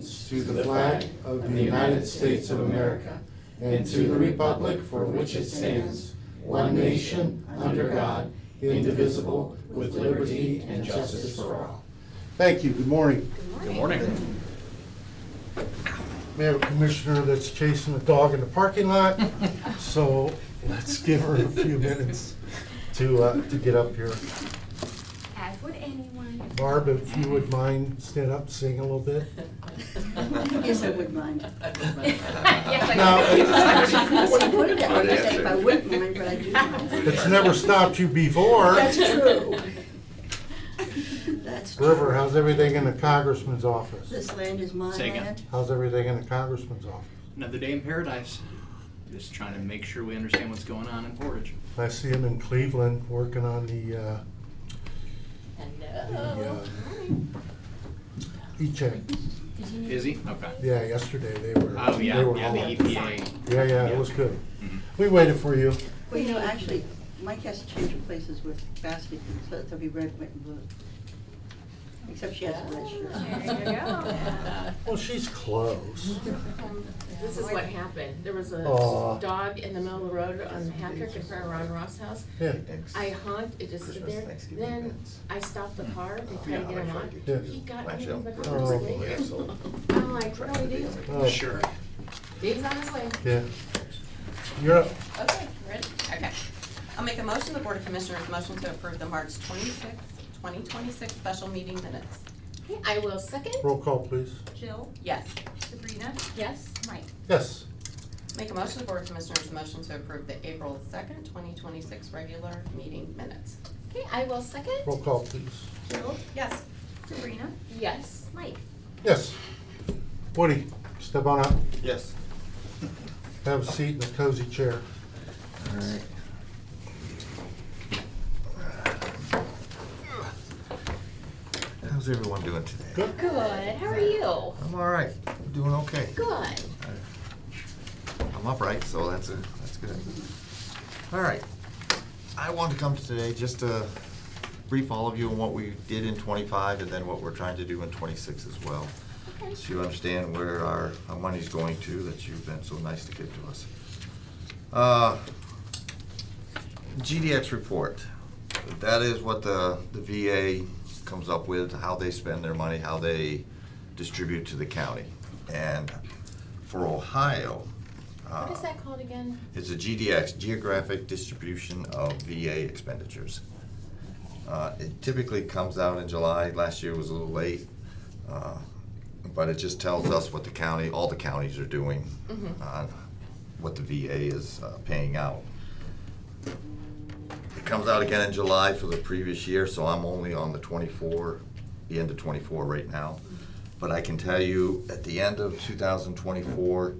To the flag of the United States of America and to the republic for which it stands, one nation, under God, indivisible, with liberty and justice for all. Thank you. Good morning. Good morning. We have a commissioner that's chasing a dog in the parking lot, so let's give her a few minutes to get up here. As would anyone. Barb, if you would mind, stand up, sing a little bit. Yes, I wouldn't mind. Yes, I Now, I wouldn't put it that way, I said if I wouldn't mind, but I do mind. it's never stopped you before. That's true. That's true. River, how's everything in the congressman's office? This land is my Say again. land. How's everything in the congressman's office? Another day in paradise. Just trying to make sure we understand what's going on in Portage. I see him in Cleveland working on the e-check. Is he? Okay. Yeah, yesterday they were. Oh, yeah, they were yeah, the all- EPA. Yeah, it was good. Mhm. We waited for you. Well, you know, actually, Mike has to change her places with Basket, so it'll be red, white, and blue. Except she has a red shirt. There you go. Well, she's close. This is what happened. There was a Aw. dog in the middle of the road on Patrick in front of Ron Ross' house. Yeah, I honked, it just stood there. Then I stopped the car to try to get him on. Yeah. He got under the car Oh. to sleep. I'm like, what do we do? Oh, Sure. Dave's on his way. yeah. You're up. Okay, ready? Okay. I'll make a motion, the Board of Commissioners motion to approve the March 2026 special meeting minutes. Okay, I will second. Roll call, please. Jill, Yes. Sabrina, Yes. Mike. Yes. Make a motion, the Board of Commissioners motion to approve the April 2nd, 2026 regular meeting minutes. Okay, I will second. Roll call, please. Jill, Yes. Sabrina, Yes. Mike. Yes. Woody, step on up. Yes. Have a seat in the cozy chair. All right. How's everyone doing today? Good. Good. How are you? I'm all right. I'm doing okay. Good. I'm upright, so that's good. All right. I wanted to come today just to brief all of you on what we did in 25 and then what we're trying to do in 26 as well. Okay. So you understand where our money's going to that you've been so nice to give to us. GDX report. That is what the VA comes up with, how they spend their money, how they distribute to the county. And for Ohio, What is that called again? it's a GDX, Geographic Distribution of VA Expenditures. It typically comes out in July. Last year was a little late. But it just tells us what the county, all the counties are doing on what the VA is paying out. It comes out again in July for the previous year, so I'm only on the end of 24 right now. But I can tell you, at the end of 2024,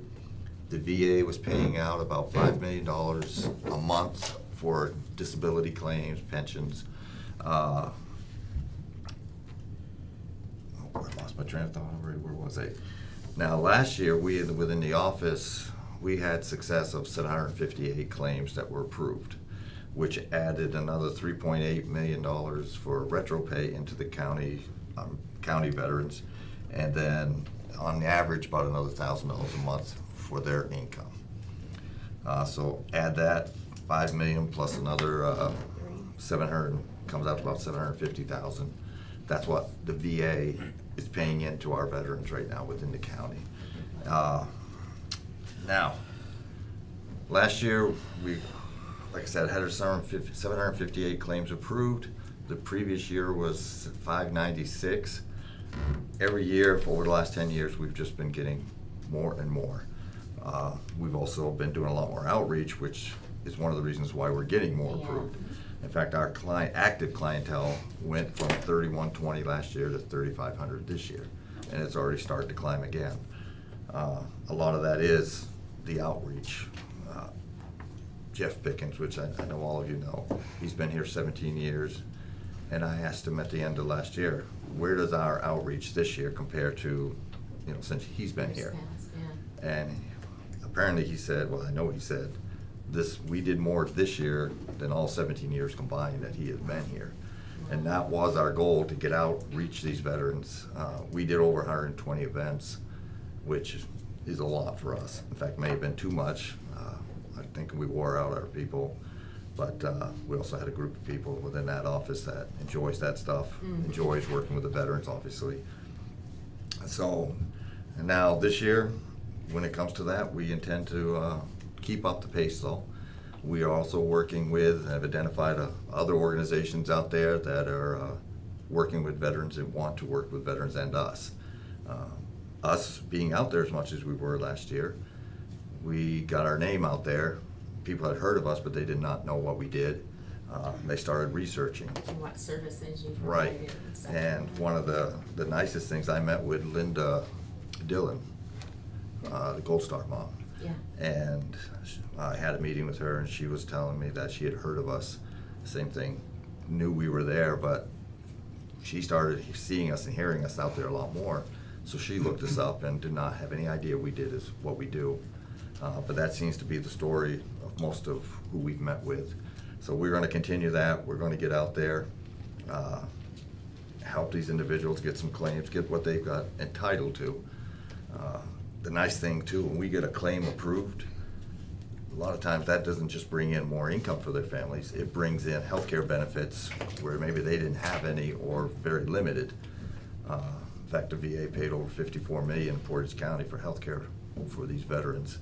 the VA was paying out about $5 million a month for disability claims, pensions. I lost my train of thought already. Where was I? Now, last year, within the office, we had success of 758 claims that were approved, which added another $3.8 million for retro pay into the county veterans, and then on the average about another $1,000 a month for their income. So add that 5 million plus another 700, comes out to about 750,000. That's what the VA is paying into our veterans right now within the county. Now, last year we, like I said, had 758 claims approved. The previous year was 596. Every year for over the last 10 years, we've just been getting more and more. We've also been doing a lot more outreach, which is one of the reasons why we're getting more approved. In fact, our active clientele went from 3,120 last year to 3,500 this year, and it's already started to climb again. A lot of that is the outreach. Jeff Pickens, which I know all of you know, he's been here 17 years, and I asked him at the end of last year, where does our outreach this year compare to, since he's been here? And apparently he said, well, I know he said, we did more this year than all 17 years combined that he has been here. And that was our goal, to get out, reach these veterans. We did over 120 events, which is a lot for us. In fact, may have been too much. I think we wore out our people, but we also had a group of people within that office that enjoys that stuff, enjoys working with the veterans, obviously. So, and now this year, when it comes to that, we intend to keep up the pace though. We are also working with, have identified other organizations out there that are working with veterans and want to work with veterans and us. Us being out there as much as we were last year, we got our name out there. People had heard of us, but they did not know what we did. They started researching. And what services you Right. provided and stuff. And one of the nicest things, I met with Linda Dillon, the Gold Star mom. Yeah. And I had a meeting with her, and she was telling me that she had heard of us, same thing, knew we were there, but she started seeing us and hearing us out there a lot more. So she looked us up and did not have any idea we did is what we do. But that seems to be the story of most of who we've met with. So we're gonna continue that. We're gonna get out there, help these individuals get some claims, get what they've got entitled to. The nice thing too, when we get a claim approved, a lot of times that doesn't just bring in more income for their families, it brings in healthcare benefits where maybe they didn't have any or very limited. In fact, the VA paid over $54 million in Portage County for healthcare for these veterans.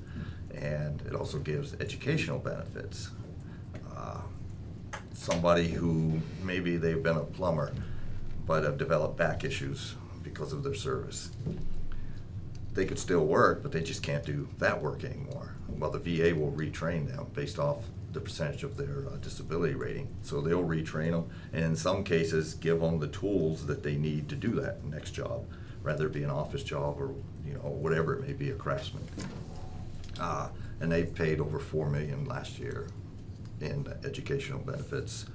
And it also gives educational benefits. Somebody who maybe they've been a plumber but have developed back issues because of their service. They could still work, but they just can't do that work anymore. Well, the VA will retrain them based off the percentage of their disability rating. So they'll retrain them, and in some cases, give them the tools that they need to do that next job, whether it be an office job or whatever it may be, a craftsman. And they paid over $4 million last year in educational benefits.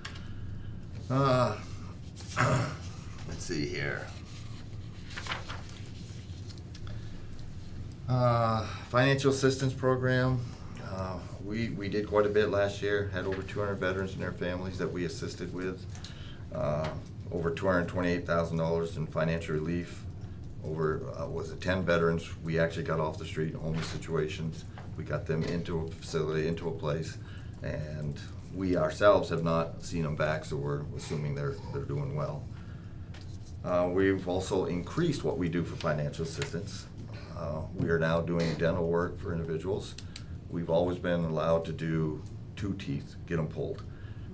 Let's see here. Financial assistance program. We did quite a bit last year, had over 200 veterans and their families that we assisted with. Over $228,000 in financial relief. Over, 10 veterans we actually got off the street in homeless situations. We got them into a facility, into a place, and we ourselves have not seen them back, so we're assuming they're doing well. We've also increased what we do for financial assistance. We are now doing dental work for individuals. We've always been allowed to do 2 teeth, get them pulled.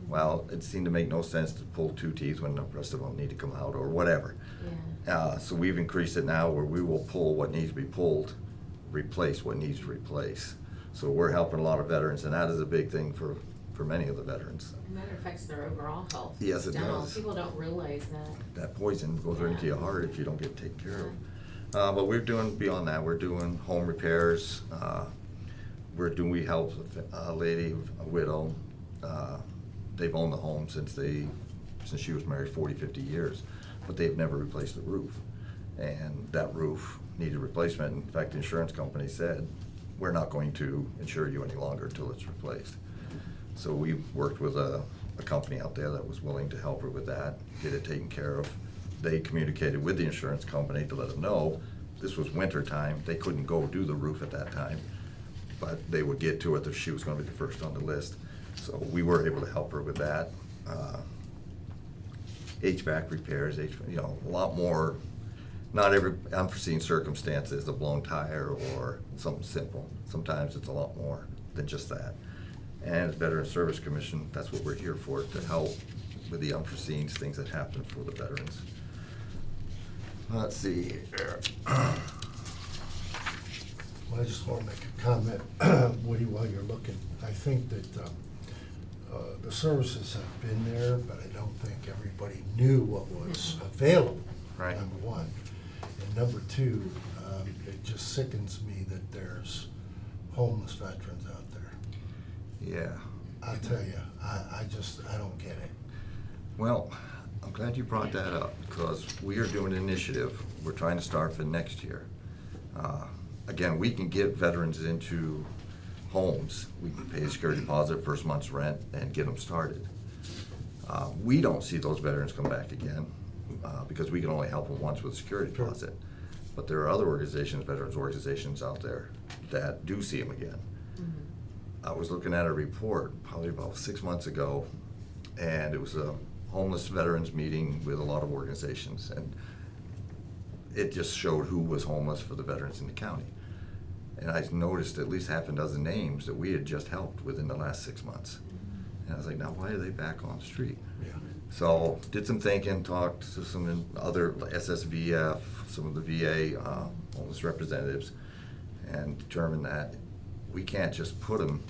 Well, it seemed to make no sense to pull 2 teeth when the rest of them need to come out or whatever. Yeah. So we've increased it now where we will pull what needs to be pulled, replace what needs to replace. So we're helping a lot of veterans, and that is a big thing for many of the veterans. And that affects their overall health. Yes, it Dental. does. People don't realize that. That poison goes right into your heart if you don't get taken care of. But we're doing beyond that. We're doing home repairs. We help a lady, a widow. They've owned the home since she was married 40, 50 years, but they've never replaced the roof. And that roof needed replacement. In fact, the insurance company said, we're not going to insure you any longer until it's replaced. So we worked with a company out there that was willing to help her with that, get it taken care of. They communicated with the insurance company to let them know this was winter time. They couldn't go do the roof at that time, but they would get to it if she was going to be the first on the list. So we were able to help her with that. HVAC repairs, a lot more. Not every unforeseen circumstances, a blown tire or something simple. Sometimes it's a lot more than just that. And as Veteran Service Commission, that's what we're here for, to help with the unforeseen things that happen for the veterans. Let's see here. Well, I just want to make a comment, Woody, while you're looking. I think that the services have been there, but I don't think everybody knew what was available, Right. number one. And number two, it just sickens me that there's homeless veterans out there. Yeah. I'll tell you, I don't get it. Well, I'm glad you brought that up, because we are doing an initiative we're trying to start for next year. Again, we can get veterans into homes. We can pay a security deposit, first month's rent, and get them started. We don't see those veterans come back again, because we can only help them once with a security Sure. deposit. But there are other organizations, veterans organizations out there that do see them again. I was looking at a report probably about 6 months ago, and it was a homeless veterans meeting with a lot of organizations, and it just showed who was homeless for the veterans in the county. And I noticed at least half a dozen names that we had just helped within the last 6 months. And I was like, now why are they back on the street? Yeah. So did some thinking, talked to some other SSVF, some of the VA homeless representatives, and determined that we can't just put them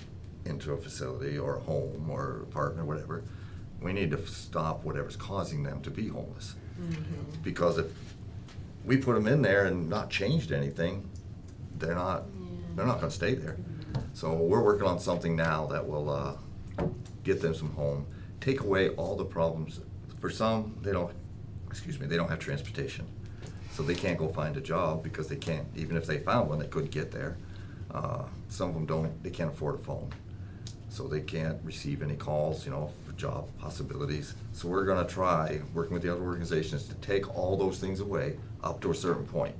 into a facility or a home or apartment or whatever. We need to stop whatever's causing them to be homeless. Because if we put them in there and not changed anything, they're not gonna stay there. So we're working on something now that will get them some home, take away all the problems. For some, they don't have transportation. So they can't go find a job because they can't, even if they found one, they couldn't get there. Some of them they can't afford a phone. So they can't receive any calls, for job possibilities. So we're gonna try, working with the other organizations, to take all those things away up to a certain point.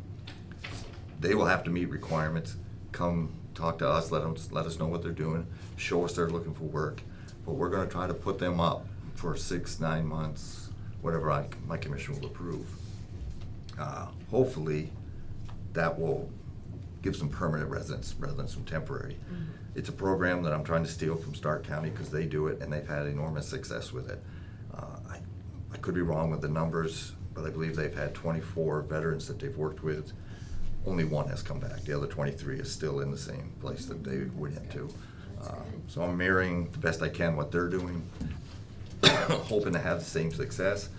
They will have to meet requirements, come talk to us, let us know what they're doing, show us they're looking for work. But we're gonna try to put them up for 6-9 months, whatever my commission will approve. Hopefully, that will give some permanent residence rather than some temporary. It's a program that I'm trying to steal from Stark County because they do it and they've had enormous success with it. I could be wrong with the numbers, but I believe they've had 24 veterans that they've worked with. Only one has come back. The other 23 is still in the same place that they went into. So I'm mirroring the best I can what they're doing, hoping to have the same success.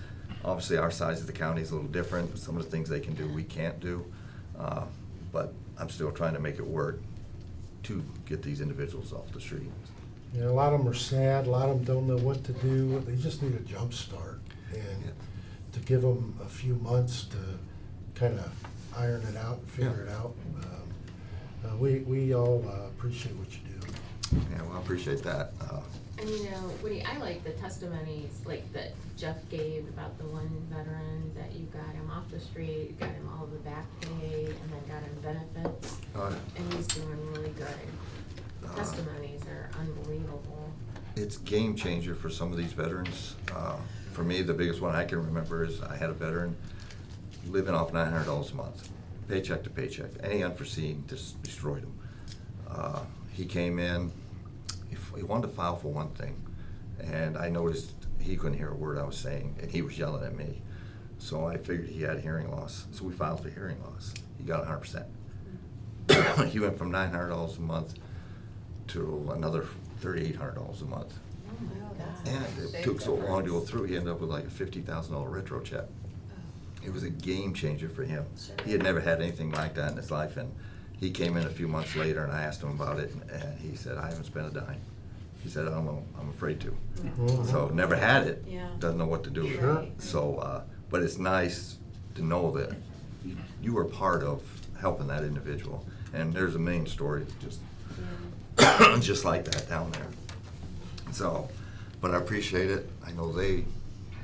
Obviously, our size of the county is a little different. Some of the things they can do, we can't do. But I'm still trying to make it work to get these individuals off the street. A lot of them are sad, a lot of them don't know what to do, they just need a jump start. And to give them a few months to kind of iron it out, figure it out. We all appreciate what you do. Yeah, well, I appreciate that. And Woody, I like the testimonies like that Jeff gave about the one veteran that you got him off the street, got him all the back pay, and then got him benefits. And he's doing really good. Testimonies are unbelievable. It's game changer for some of these veterans. For me, the biggest one I can remember is I had a veteran living off $900 a month, paycheck to paycheck. Any unforeseen just destroyed him. He came in, he wanted to file for one thing, and I noticed he couldn't hear a word I was saying, and he was yelling at me. So I figured he had hearing loss, so we filed for hearing loss. He got 100%. He went from $900 a month to another $3,800 a month. Oh my God. And it took so long to go through, he ended up with like a $50,000 retro check. It was a game changer for him. He had never had anything like that in his life, and he came in a few months later and I asked him about it, and he said, I haven't spent a dime. He said, I'm afraid to. So never had it, doesn't know what to do with Sure. it. So, but it's nice to know that you were part of helping that individual. And there's a main story just like that down there. So, but I appreciate it. I know they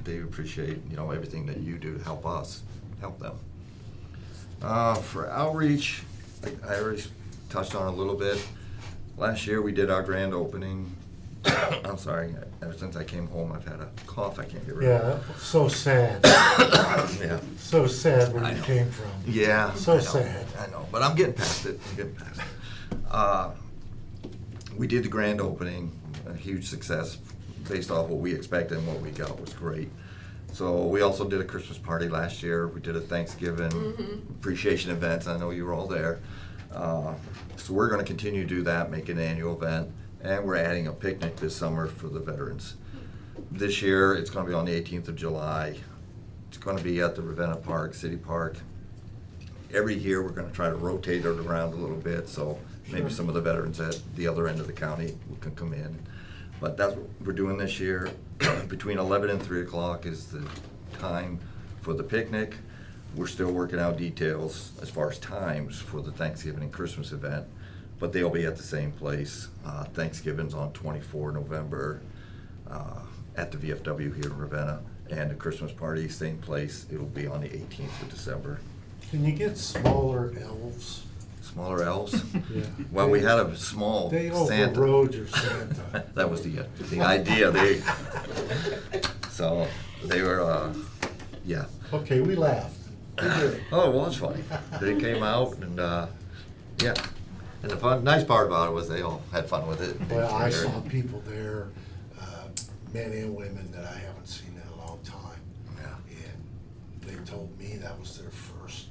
appreciate, everything that you do to help us, help them. For outreach, I already touched on a little bit. Last year we did our grand opening. I'm sorry, ever since I came home I've had a cough I can't get rid of. Yeah, so sad. Yeah. So sad where I you know. came from. Yeah. So I know, sad. I know, but I'm getting past it. We did the grand opening, a huge success based off what we expected, and what we got was great. So we also did a Christmas party last year. We did a Thanksgiving appreciation event. I know you were all there. So we're going to continue to do that, make it an annual event, and we're adding a picnic this summer for the veterans. This year, it's going to be on the 18th of July. It's going to be at the Ravenna Park, City Park. Every year, we're going to try to rotate it around a little bit, so maybe some of the veterans at the other end of the county can come in. But that's what we're doing this year. Between 11 and 3 o'clock is the time for the picnic. We're still working out details as far as times for the Thanksgiving and Christmas event, but they'll be at the same place. Thanksgiving's on 24 November. at the VFW here in Ravenna. And the Christmas party, same place. It'll be on the 18th of December. Can you get smaller elves? Smaller elves? Yeah. Well, we had a small They Santa. overrode your Santa. That was the idea. So they were, yeah. Okay, we laughed. We did. Oh, it was funny. They came out and, yeah. And the nice part about it was they all had fun with it. Well, I saw people there, men and women that I haven't seen in a long time. Yeah. And they told me that was their first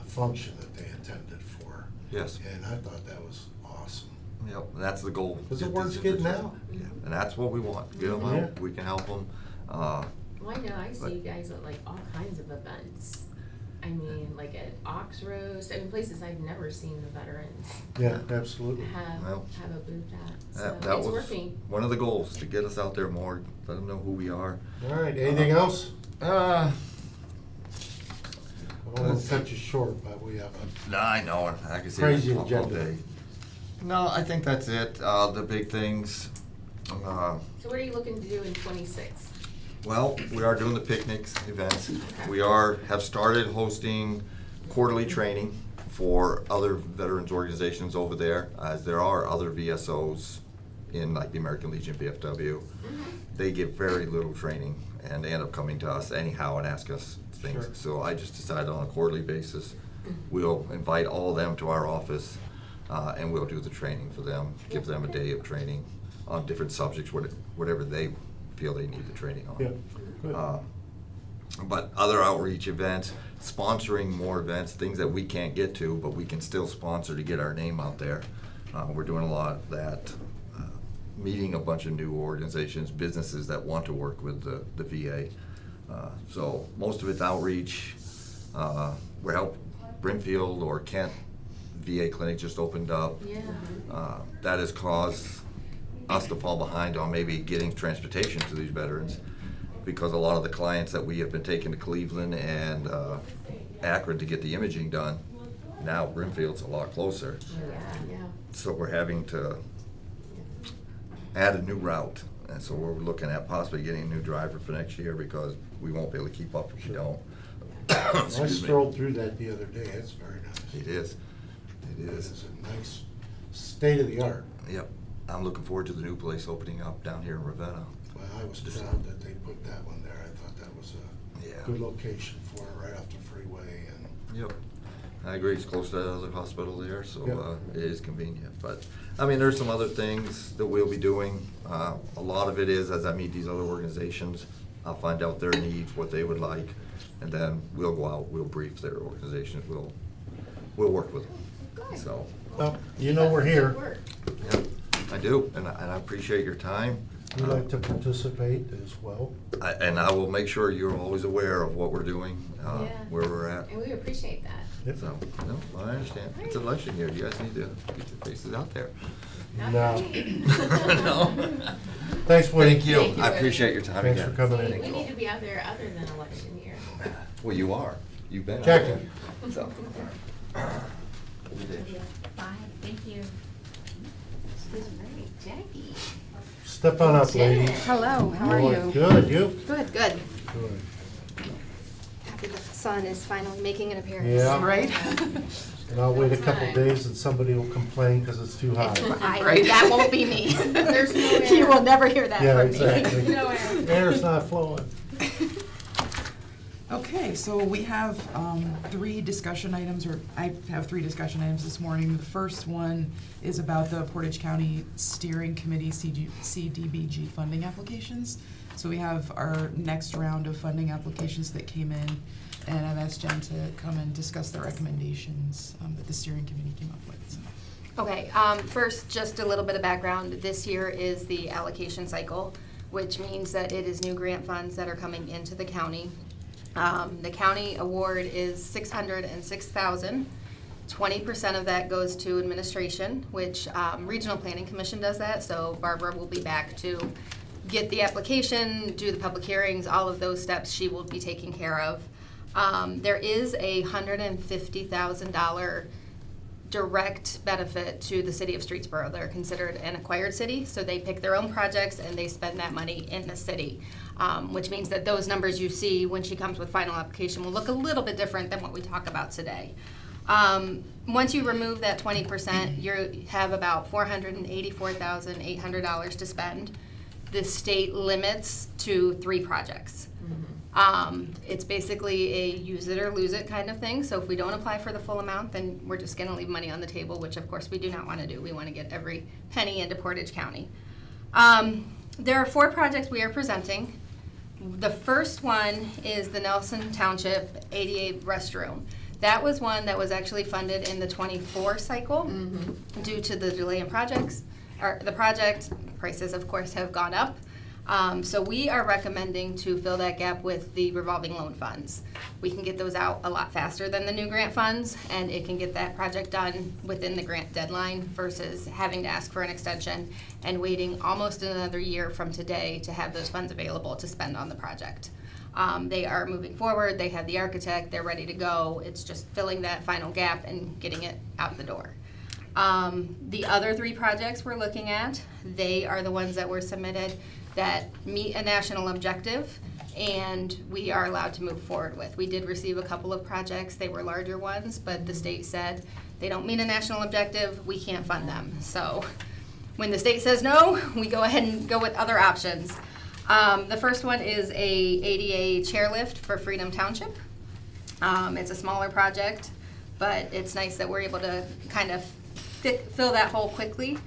function that they attended for. Yes. And I thought that was awesome. Yep, and that's the goal. Because the Get word's these getting differences. out. Yeah, and that's what we want. Get them Yeah. out. We can help them. Well, I know, I But- see you guys at like all kinds of events. I mean, like at Ox Roast, I mean, places I've never seen the veterans Yeah, absolutely. Well, have a booth at, so that it's was working. one of the goals, to get us out there more, let them know who we are. All right, anything else? Uh, I don't want to cut you short, but we have no, I know, I can see. Crazy that all agenda. day. No, I think that's it, the big things. So what are you looking to do in 26? Well, we are doing the picnics, events. Okay. We have started hosting quarterly training for other veterans organizations over there, as there are other VSOs in like the American Legion VFW. They get very little training and they end up coming to us anyhow and ask us things. Sure. So I just decided on a quarterly basis, we'll invite all of them to our office and we'll do the training for them, give them a day of training on different subjects, whatever they feel they need the training on. Yeah, good. But other outreach events, sponsoring more events, things that we can't get to, but we can still sponsor to get our name out there. We're doing a lot of that, meeting a bunch of new organizations, businesses that want to work with the VA. So most of it's outreach. We're helping Brimfield or Kent VA clinic just opened up. Yeah. That has caused us to fall behind on maybe getting transportation to these veterans, because a lot of the clients that we have been taking to Cleveland and Akron to get the imaging done, now Brimfield's a lot closer. Yeah. So we're having to add a new route. And so we're looking at possibly getting a new driver for next year, because we won't be able to keep up if we don't. I Excuse me. strolled through that the other day. It's very nice. It is. It It is. is a nice state of the art. Yep. I'm looking forward to the new place opening up down here in Ravenna. Well, I was proud that they put that one there. I thought that was a Yeah. good location for it, right off the freeway. And Yep. I agree, it's close to the other hospital there, so Yep. it is convenient. But, I mean, there's some other things that we'll be doing. A lot of it is, as I meet these other organizations, I'll find out their needs, what they would like, and then we'll go out, we'll brief their organizations, we'll work with them. Good. So, well, you know we're here. Good work. yeah, I do, and I appreciate your time. We like to participate as well. And I will make sure you're always aware of what we're doing, Yeah. where we're at. And we appreciate that. Yep. So, no, I understand. It's election year, you guys need to get your faces out there. Not No. me. No. Thanks, Woody. Thank you, Thank you, I Woody. appreciate your time Thanks again. for coming See, in. we need to be out there other than election year. Well, you are, you've been. out Jackie. there. So. You did. Bye, thank you. This is great, Jackie. Step on up, ladies. Hello, how are Good. you? Good, you? Good, good. Good. Happy the sun is finally making an appearance. Yeah. Right? And I'll wait a couple Time. days and somebody will complain because it's too hot. Right. That won't be me. There's no air. You will never hear that Yeah, from me. exactly. No air. Air's not flowing. Okay, so we have three discussion items, or I have three discussion items this morning. The first one is about the Portage County Steering Committee CDBG funding applications. So we have our next round of funding applications that came in, and I've asked Jen to come and discuss the recommendations that the steering committee came up with. So. Okay, first, just a little bit of background. This year is the allocation cycle, which means that it is new grant funds that are coming into the county. The county award is $606,000. 20% of that goes to administration, which Regional Planning Commission does that, so Barbara will be back to get the application, do the public hearings, all of those steps she will be taking care of. There is a $150,000 direct benefit to the city of Streetsboro. They're considered an acquired city, so they pick their own projects and they spend that money in the city, which means that those numbers you see when she comes with final application will look a little bit different than what we talk about today. Once you remove that 20%, you have about $484,800 to spend. The state limits to 3 projects. It's basically a use it or lose it kind of thing. So if we don't apply for the full amount, then we're just gonna leave money on the table, which of course we do not wanna do. We wanna get every penny into Portage County. There are 4 projects we are presenting. The first one is the Nelson Township ADA restroom. That was one that was actually funded in the 24 cycle due to the delay in projects. The project prices, of course, have gone up. So we are recommending to fill that gap with the revolving loan funds. We can get those out a lot faster than the new grant funds, and it can get that project done within the grant deadline versus having to ask for an extension and waiting almost another year from today to have those funds available to spend on the project. They are moving forward, they have the architect, they're ready to go. It's just filling that final gap and getting it out the door. The other 3 projects we're looking at, they are the ones that were submitted that meet a national objective and we are allowed to move forward with. We did receive a couple of projects, they were larger ones, but the state said they don't meet a national objective, we can't fund them. So when the state says no, we go ahead and go with other options. The first one is a ADA chairlift for Freedom Township. It's a smaller project, but it's nice that we're able to kind of fill that hole quickly.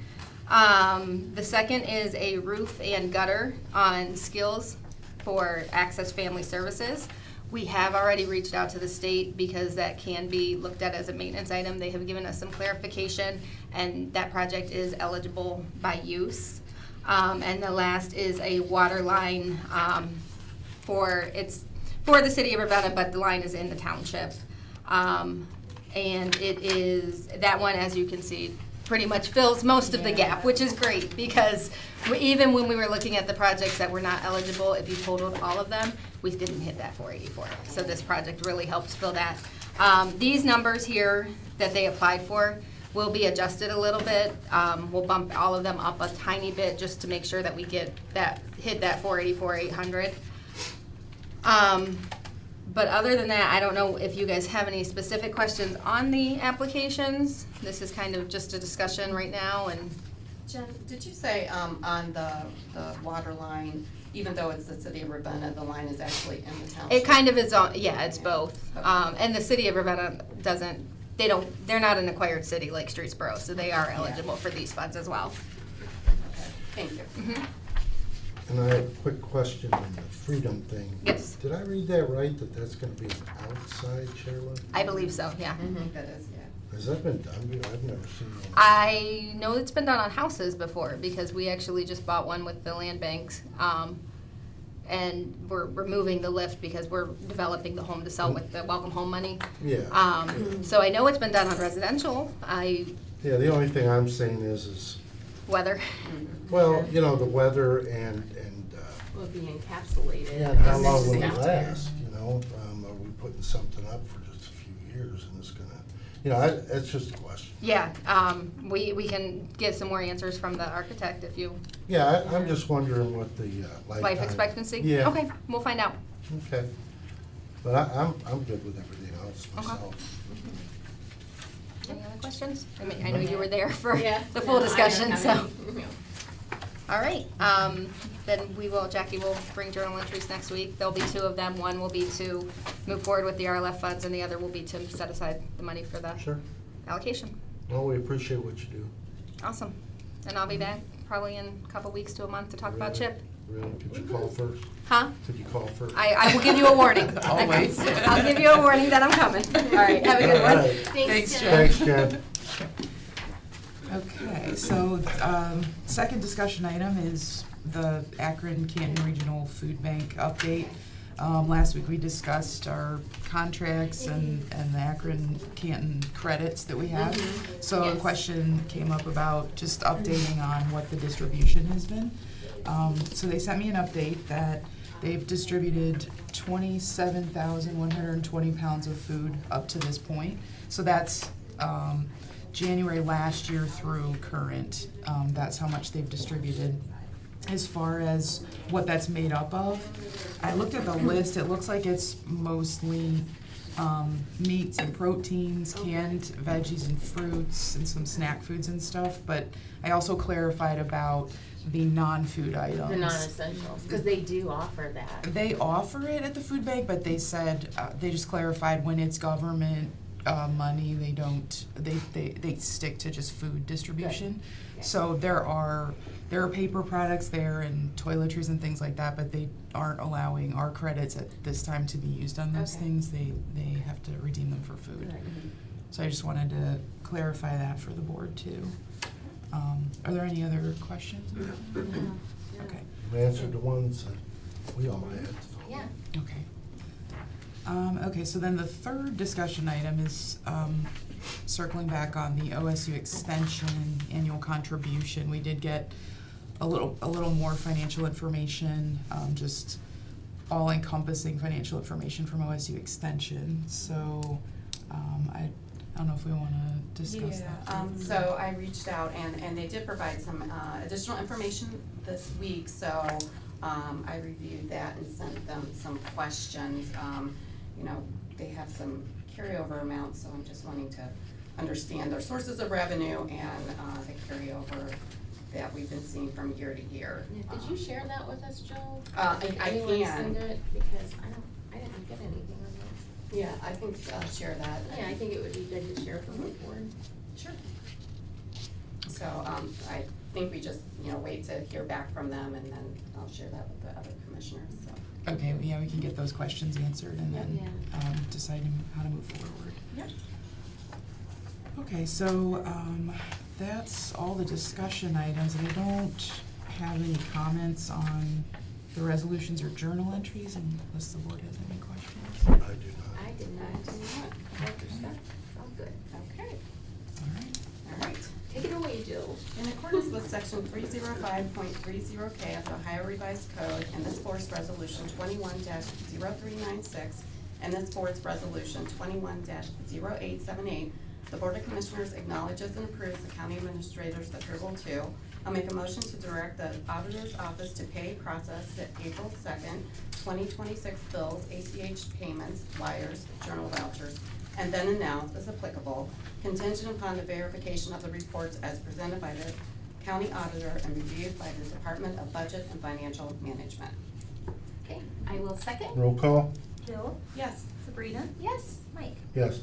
The second is a roof and gutter on Skills for Access Family Services. We have already reached out to the state because that can be looked at as a maintenance item. They have given us some clarification and that project is eligible by use. And the last is a water line for the city of Ravenna, but the line is in the township. And it is, that one, as you can see, pretty much fills most of the gap, which is great because even when we were looking at the projects that were not eligible, if you totaled all of them, we didn't hit that 484. So this project really helps fill that. These numbers here that they applied for will be adjusted a little bit. We'll bump all of them up a tiny bit just to make sure that we hit that 484,800. But other than that, I don't know if you guys have any specific questions on the applications. This is kind of just a discussion right now. And Jen, did you say on the water line, even though it's the city of Ravenna, the line is actually in the township? it kind of is on, yeah, it's both. And the city of Ravenna they're not an acquired city like Streetsboro, so they are eligible for these funds as well. Okay, thank you. And I have a quick question on the Freedom thing. Yes. Did I read that right, that that's gonna be an outside chairlift? I believe so, yeah. That is, yeah. Has that been done? I've never seen one. I know it's been done on houses before because we actually just bought one with the land banks. And we're removing the lift because we're developing the home to sell with the welcome home money. Yeah. So I know it's been done on residential. Yeah, the only thing I'm saying is, Weather. well, you know, the weather and Will be encapsulated. and how long will it After. last, you know? Are we putting something up for just a few years and it's gonna, you know, that's just a question. Yeah, we can get some more answers from the architect if you, Yeah, I'm just wondering what the life lifetime. expectancy? Yeah. Okay, we'll find out. Okay. But I'm good with everything else Okay. myself. Any other questions? I mean, I know you were there for Yeah. the full No, I don't discussion, have so. any. All right, then Jackie will bring journal entries next week. There'll be 2 of them. One will be to move forward with the RLF funds and the other will be to set aside the money for the Sure. allocation. Well, we appreciate what you do. Awesome. And I'll be back probably in a couple weeks to a month to talk about Really? CHIP. Really? Could you call first? Huh? Could you call first? I will give you a warning. Always. I'll give you a warning that I'm coming. All right, have a good All one. right. Thanks, Jen. Thanks, Jen. Okay, so, second discussion item is the Akron Canton Regional Food Bank update. Last week we discussed our contracts and the Akron Canton credits that we have. So a Yes. question came up about just updating on what the distribution has been. So they sent me an update that they've distributed 27,120 pounds of food up to this point. So that's January last year through current, that's how much they've distributed. As far as what that's made up of, I looked at the list, it looks like it's mostly meats and proteins, canned veggies and fruits, and some snack foods and stuff, but I also clarified about the non-food items. The non-essentials, because they do offer that. They offer it at the food bank, but they said, they just clarified when it's government money, they don't, they stick to just food distribution. Good. So there are paper products there and toiletries and things like that, but they aren't allowing our credits at this time to be used on those Okay. things. They have to redeem them for food. Right. So I just wanted to clarify that for the board too. Are there any other questions? No, no. Okay. You answered the ones that we all had. so. Yeah. Okay. Okay, so then the third discussion item is circling back on the OSU extension annual contribution. We did get a little more financial information, just all-encompassing financial information from OSU extension. So I don't know if we want to discuss that. So I reached out and they did provide some additional information this week, so I reviewed that and sent them some questions. You know, they have some carryover amounts, so I'm just wanting to understand their sources of revenue and the carryover that we've been seeing from year to year. Yeah, did you share that with us, Joe? I Anyone can. send it? Because I didn't get anything on that. Yeah, I can share that. Yeah, I think it would be good to share from the board. Sure. So, I think we just, wait to hear back from them and then I'll share that with the other commissioners, so. Okay, yeah, we can get those questions answered and then deciding how to move forward. Yep. Okay, so that's all the discussion items, and I don't have any comments on the resolutions or journal entries unless the board has any questions. I do not. I did not. All good. Okay, All right. all right. Take it away, Jill. In accordance with section 305.30K of the Ohio Revised Code and this board's resolution 21-0396 and this board's resolution 21-0878, the Board of Commissioners acknowledges and approves the county administrator's approval to. I'll make a motion to direct the auditor's office to pay, process the April 2nd, 2026 bills, ACH payments, wires, journal vouchers, and then announce as applicable, contingent upon the verification of the reports as presented by the county auditor and reviewed by the Department of Budget and Financial Management. Okay, I will second. Roll call? Jill? Yes. Sabrina? Yes. Mike? Yes.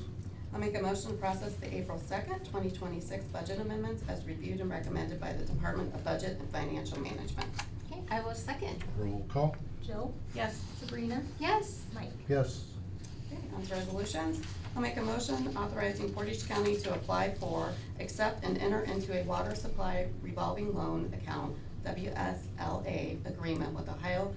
I'll make a motion to process the April 2nd, 2026 budget amendments as reviewed and recommended by the Department of Budget and Financial Management. Okay, I will second. Roll call? Jill? Yes. Sabrina? Yes. Mike? Yes. Okay, on to resolutions. I'll make a motion authorizing Portage County to apply for, accept, and enter into a water supply revolving loan account, WSLA, agreement with Ohio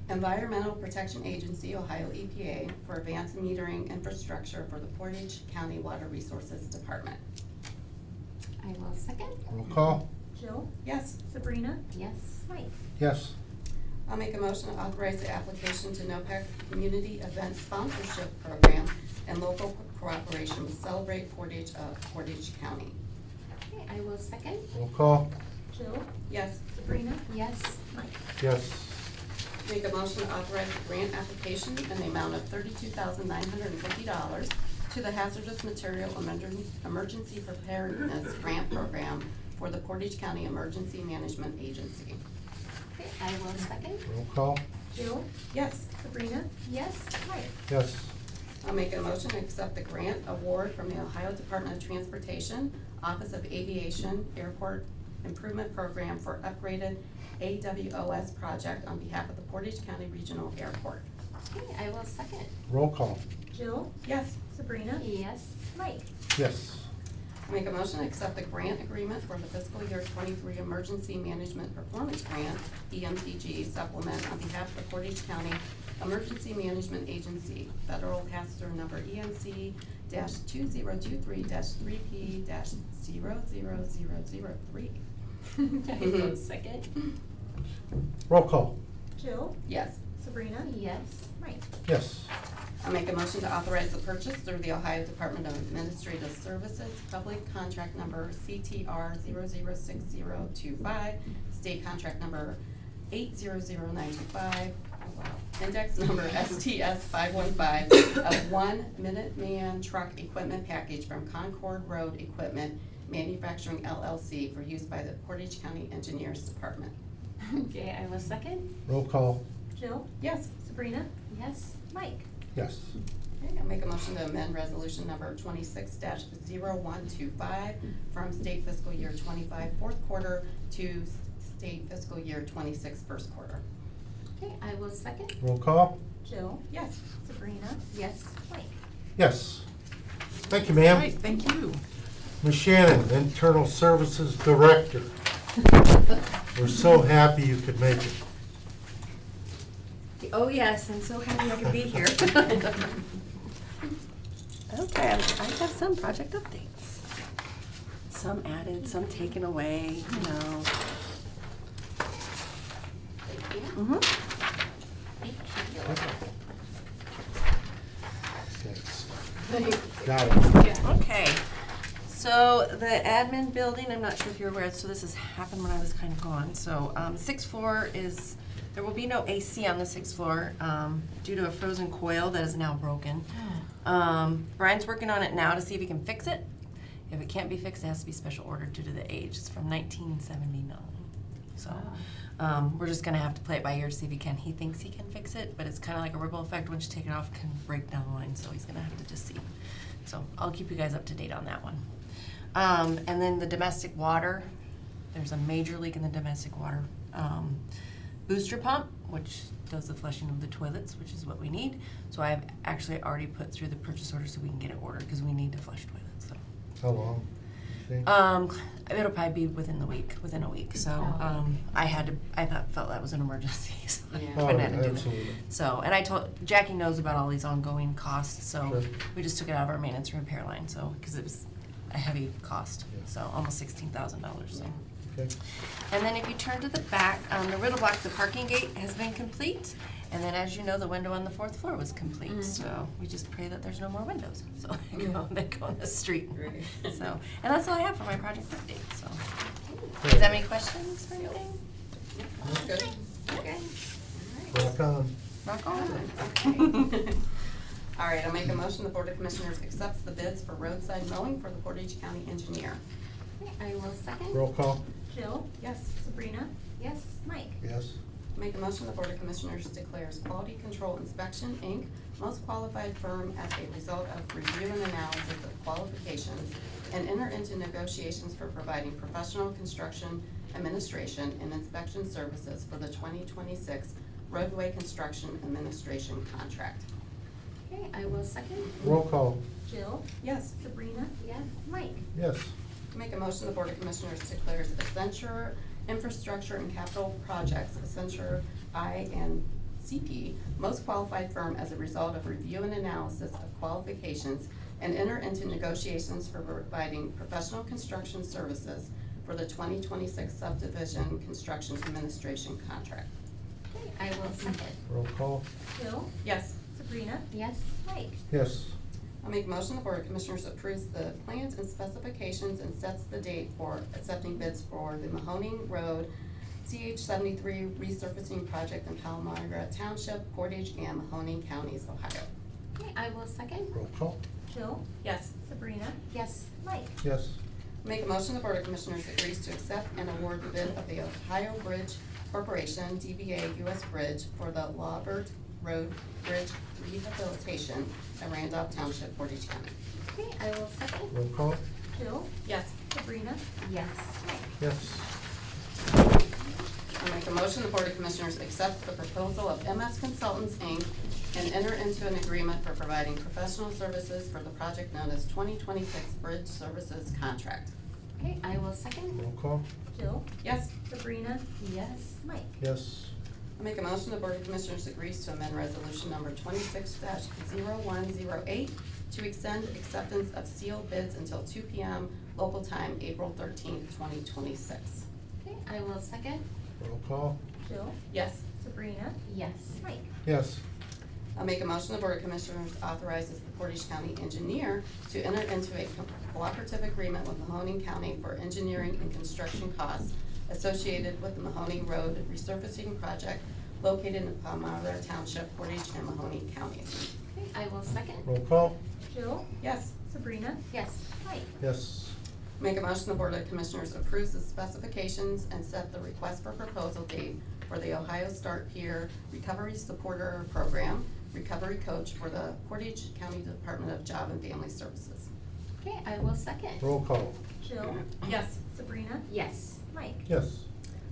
Environmental Protection Agency, Ohio EPA, for advanced metering infrastructure for the Portage County Water Resources Department. I will second. Roll call? Jill? Yes. Sabrina? Yes. Mike? Yes. I'll make a motion to authorize the application to NOPEC Community Event Sponsorship Program and local cooperation with Celebrate Portage of Portage County. Okay, I will second. Roll call? Jill? Yes. Sabrina? Yes. Mike? Yes. Make a motion to authorize the grant application in the amount of $32,950 to the Hazardous Material Emergency Preparedness Grant Program for the Portage County Emergency Management Agency. Okay, I will second. Roll call? Jill? Yes. Sabrina? Yes. Mike? Yes. I'll make a motion to accept the grant award from the Ohio Department of Transportation, Office of Aviation, Airport Improvement Program for upgraded AWOS project on behalf of the Portage County Regional Airport. Okay, I will second. Roll call? Jill? Yes. Sabrina? Yes. Mike? Yes. I make a motion to accept the grant agreement for the fiscal year 23 Emergency Management Performance Grant, EMPG supplement on behalf of the Portage County Emergency Management Agency, Federal Pass-Through number EMC-2023-3P-00003. I will second. Roll call? Jill? Yes. Sabrina? Yes. Mike? Yes. I make a motion to authorize the purchase through the Ohio Department of Administrative Services, public contract number CTR 006025, state contract number 800925, index number STS 515, of one Minuteman truck equipment package from Concord Road Equipment Manufacturing LLC for use by the Portage County Engineers Department. Okay, I will second. Roll call. Jill? Yes. Sabrina? Yes. Mike? Yes. Okay, I'll make a motion to amend resolution number 26-0125 from state fiscal year 25 fourth quarter to state fiscal year 26 first quarter. Okay, I will second. Roll call. Jill? Yes. Sabrina? Yes. Mike? Yes. Thank you, All ma'am. right, thank you. Ms. Shannon, Internal Services Director. We're so happy you could make it. Oh, yes, I'm so happy I could be here. Okay, I have some project updates. Some added, some taken away, you know. Thank you. Mhm. Thank you. Thanks. Got it. Okay, so the admin building, I'm not sure if you're aware, so this has happened when I was kind of gone. So, sixth floor is, there will be no AC on the sixth floor, due to a frozen coil that is now broken. Brian's working on it now to see if he can fix it. If it can't be fixed, it has to be special ordered due to the age. It's from 1979. So, we're just gonna have to play it by ear to see if he can. He thinks he can fix it, but it's kind of like a ripple effect. Once you take it off, it can break down the line, so he's gonna have to just see. So I'll keep you guys up to date on that one. And then the domestic water, there's a major leak in the domestic water booster pump, which does the flushing of the toilets, which is what we need. So I've actually already put through the purchase order so we can get it ordered, because we need to flush toilets, so. How long? Okay. It'll probably be within a week, so, felt that was an emergency, so I Yeah. went ahead and did it. Absolutely. So, and I told, Jackie knows about all these ongoing costs, so Sure. we just took it out of our maintenance and repair line, so, because it was a heavy cost, Yeah. so almost $16,000, so. Okay. And then if you turn to the back, the riddle block, the parking gate has been complete. And then, as you know, the window on the fourth floor was complete, so we just pray that there's no more windows, so they go in the street. Right. So, and that's all I have for my project update, so. Does that have any questions or anything? Good. Okay. Rock on. Rock on. Okay. All right, I'll make a motion, the Board of Commissioners accepts the bids for roadside mowing for the Portage County Engineer. Okay, I will second. Roll call. Jill? Yes. Sabrina? Yes. Mike? Yes. Make a motion, the Board of Commissioners declares Quality Control Inspection, Inc., most qualified firm as a result of review and analysis of qualifications, and enter into negotiations for providing professional construction administration and inspection services for the 2026 roadway construction administration contract. Okay, I will second. Roll call. Jill? Yes. Sabrina? Yes. Mike? Yes. Make a motion, the Board of Commissioners declares Accenture Infrastructure and Capital Projects, Accenture I and CP, most qualified firm as a result of review and analysis of qualifications, and enter into negotiations for providing professional construction services for the 2026 subdivision construction administration contract. Okay, I will second. Roll call. Jill? Yes. Sabrina? Yes. Mike? Yes. I'll make a motion, the Board of Commissioners approves the plans and specifications and sets the date for accepting bids for the Mahoning Road CH-73 resurfacing project in Palmyra Township, Portage, and Mahoning Counties, Ohio. Okay, I will second. Roll call. Jill? Yes. Sabrina? Yes. Mike? Yes. Make a motion, the Board of Commissioners agrees to accept and award the bid of the Ohio Bridge Corporation, DBA US Bridge, for the Lawbert Road Bridge rehabilitation at Randolph Township, Portage County. Okay, I will second. Roll call. Jill? Yes. Sabrina? Yes. Mike? Yes. I make a motion, the Board of Commissioners accept the proposal of MS Consultants, Inc., and enter into an agreement for providing professional services for the project known as 2026 Bridge Services Contract. Okay, I will second. Roll call. Jill? Yes. Sabrina? Yes. Mike? Yes. I make a motion, the Board of Commissioners agrees to amend resolution number 26-0108 to extend acceptance of sealed bids until 2 p.m. local time, April 13th, 2026. Okay, I will second. Roll call. Jill? Yes. Sabrina? Yes. Mike? Yes. I'll make a motion, the Board of Commissioners authorizes the Portage County engineer to enter into a cooperative agreement with Mahoning County for engineering and construction costs associated with the Mahoning Road resurfacing project located in Palmyra Township, Portage, and Mahoning counties. Okay, I will second. Roll call? Jill? Yes. Sabrina? Yes. Mike? Yes. Make a motion, the Board of Commissioners approves the specifications and set the request for proposal date for the Ohio Start Peer Recovery Supporter Program, Recovery Coach for the Portage County Department of Job and Family Services. Okay, I will second. Roll call? Jill? Yes. Sabrina? Yes. Mike? Yes.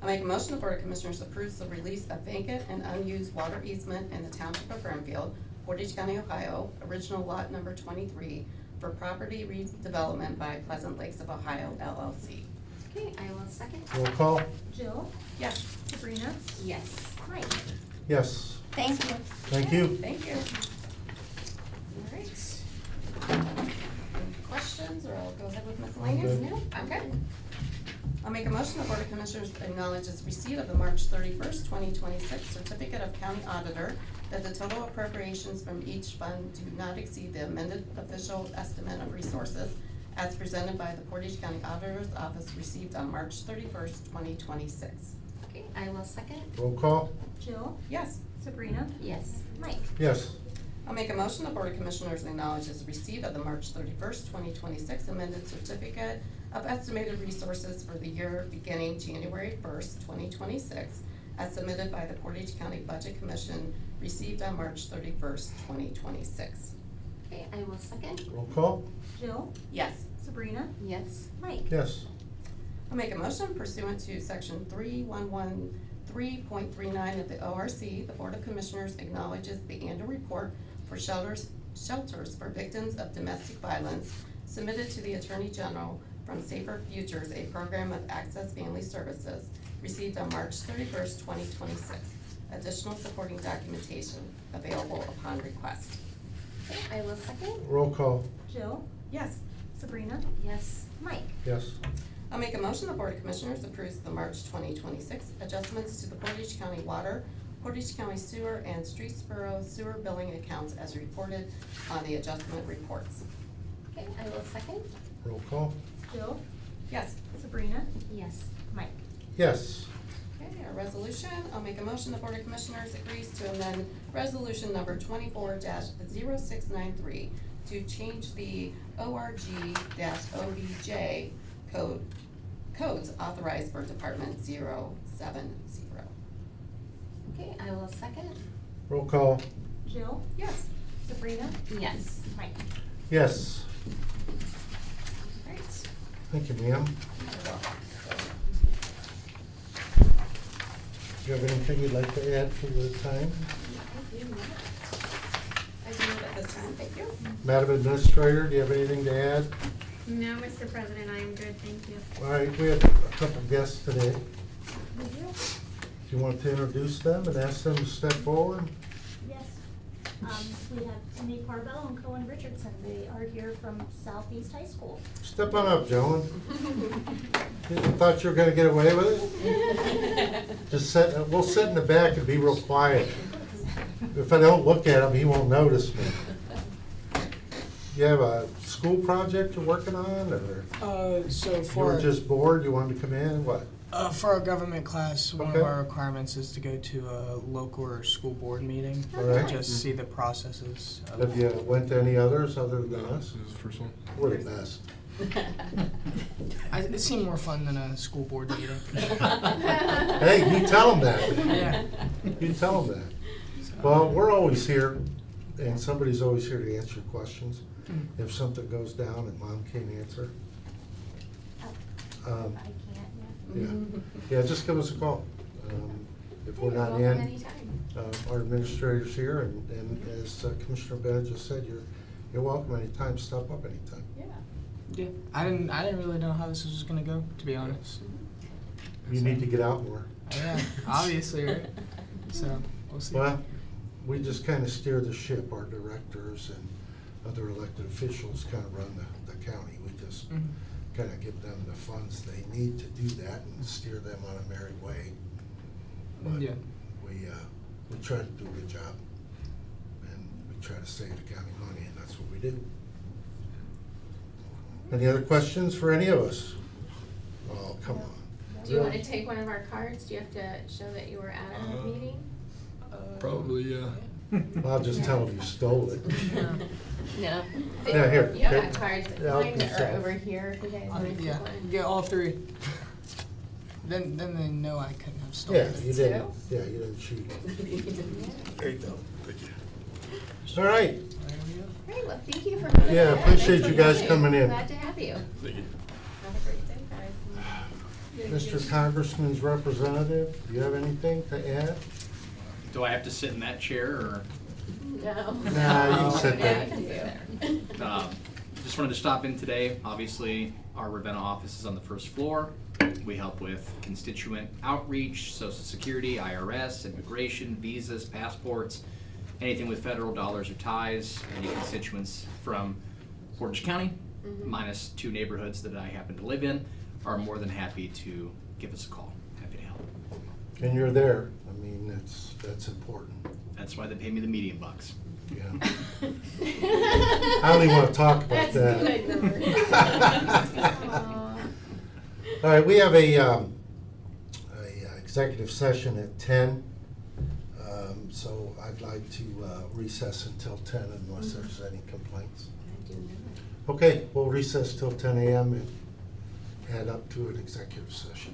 I make a motion, the Board of Commissioners approves the release of vacant and unused water easement in the Township of Burnfield, Portage County, Ohio, original lot number 23, for property redevelopment by Pleasant Lakes of Ohio LLC. Okay, I will second. Roll call? Jill? Yes. Sabrina? Yes. Mike? Yes. Thank you. Thank you. Thank you. All right. Any questions, or I'll go ahead with miscellaneous? I'm good. No, I'm good. I'll make a motion, the Board of Commissioners acknowledges receipt of the March 31st, 2026 Certificate of County Auditor that the total appropriations from each fund do not exceed the amended official estimate of resources as presented by the Portage County Auditor's Office received on March 31st, 2026. Okay, I will second. Roll call? Jill? Yes. Sabrina? Yes. Mike? Yes. I'll make a motion, the Board of Commissioners acknowledges receipt of the March 31st, 2026 amended certificate of estimated resources for the year beginning January 1st, 2026, as submitted by the Portage County Budget Commission, received on March 31st, 2026. Okay, I will second. Roll call? Jill? Yes. Sabrina? Yes. Mike? Yes. I'll make a motion pursuant to section 3113.39 of the ORC, the Board of Commissioners acknowledges the annual report for shelters for victims of domestic violence submitted to the Attorney General from Safer Futures, a program of Access Family Services, received on March 31st, 2026. Additional supporting documentation available upon request. Okay, I will second. Roll call? Jill? Yes. Sabrina? Yes. Mike? Yes. I'll make a motion, the Board of Commissioners approves the March 2026 adjustments to the Portage County Water, Portage County Sewer, and Streetsboro Sewer billing accounts as reported on the adjustment reports. Okay, I will second. Roll call? Jill? Yes. Sabrina? Yes. Mike? Yes. Okay, our resolution, I'll make a motion, the Board of Commissioners agrees to amend resolution number 24-0693 to change the ORG-OBJ codes authorized for Department 070. Okay, I will second. Roll call? Jill? Yes. Sabrina? Yes. Mike? Yes. Great. Thank you, ma'am. You're welcome. Do you have anything you'd like to add for the time? I do at this time, thank you. Madam Administrator, do you have anything to add? No, Mr. President, I am good, thank you. All right, we have a couple guests today. We do? Do you want to introduce them and ask them to step forward? Yes. We have Timmy Carvel and Cohen Richardson. They are here from Southeast High School. Step on up, Joan. You thought you were gonna get away with it? Just sit, we'll sit in the back and be real quiet. If I don't look at him, he won't notice me. You have a school project you're working on, or So you for were just bored, you wanted to come in, what? for our government class, one Okay. of our requirements is to go to a local or school board meeting. All right. Just see the processes. Have you went to any others other than us? This is the first one. We're the best. It seemed more fun than a school board meeting. Hey, you tell them that. Yeah. You tell them that. Well, we're always here, and somebody's always here to answer your questions. If something goes down and mom can't answer. I Um, can't, Yeah, yeah, just give us a call. If we're not You're in, welcome anytime. our administrator's here, and as Commissioner Bennett just said, you're welcome anytime, stop up anytime. Yeah. Yeah. I didn't really know how this was gonna go, to be honest. You need to get out more. Yeah, obviously, right? So we'll see. Well, we just kind of steer the ship, our directors and other elected officials kind of run the county. We just Mhm. kind of give them the funds they need to do that and steer them on a merry way. But Yeah. we try to do a good job. And try to save the county money, and that's what we do. Any other questions for any of us? Oh, come on. Do you wanna take one of our cards? Do you have to show that you were at a meeting? Probably, yeah. Well, I'll just tell them you stole it. No. Yeah, here, You here. got cards, Yeah, I'll mine just are say- over here, if you guys wanna take Yeah, one. get all three. Then they know I couldn't have stolen Yeah, it. you didn't, yeah, you didn't cheat. There you go. Thank you. All right, There we go. Great, well, thank you for coming in. Yeah, appreciate Thanks you for guys coming in. Glad to have you. Have a great day, guys. Mr. Congressman's representative, do you have anything to add? Do I have to sit in that chair, or? No. Nah, you can sit Yeah, there. you can sit there. Just wanted to stop in today. Obviously, our Ravenna office is on the first floor. We help with constituent outreach, social security, IRS, immigration, visas, passports, anything with federal dollars or ties. Any constituents from Portage County, minus 2 neighborhoods that I happen to live in, are more than happy to give us a call. Happy to help. And you're there, I mean, that's important, That's why they pay me the medium bucks. yeah. I don't even wanna talk about That's a that. good number. Aw. All right, we have a executive session at 10. So I'd like to recess until 10 unless there's any complaints. I do know. Okay, we'll recess till 10 a.m. and head up to an executive session.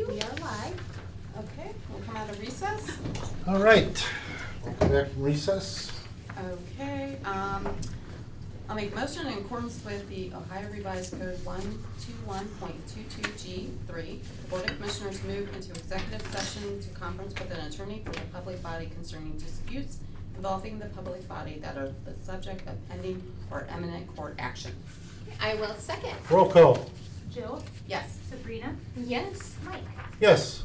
We are live. Okay, we'll come out of recess. All right, welcome back from recess. Okay, I'll make a motion in accordance with the Ohio Revised Code 121.22G3. The Board of Commissioners move into executive session to conference with an attorney for the public body concerning disputes involving the public body that are the subject of pending or imminent court action. I will second. Roll call. Jill, Yes. Sabrina, Yes. Mike. Yes.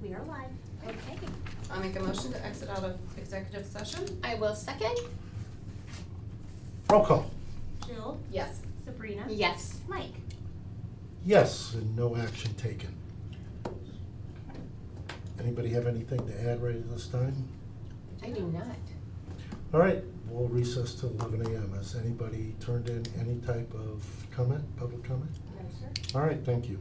We are live. Okay. I'll make a motion to exit out of executive session. I will second. Roll call. Jill, Yes. Sabrina. Yes. Mike. Yes, and no action taken. Anybody have anything to add right at this time? I do not. All right, we'll recess till 11 a.m. Has anybody turned in any type of comment, public comment? No, sir. All right, thank you.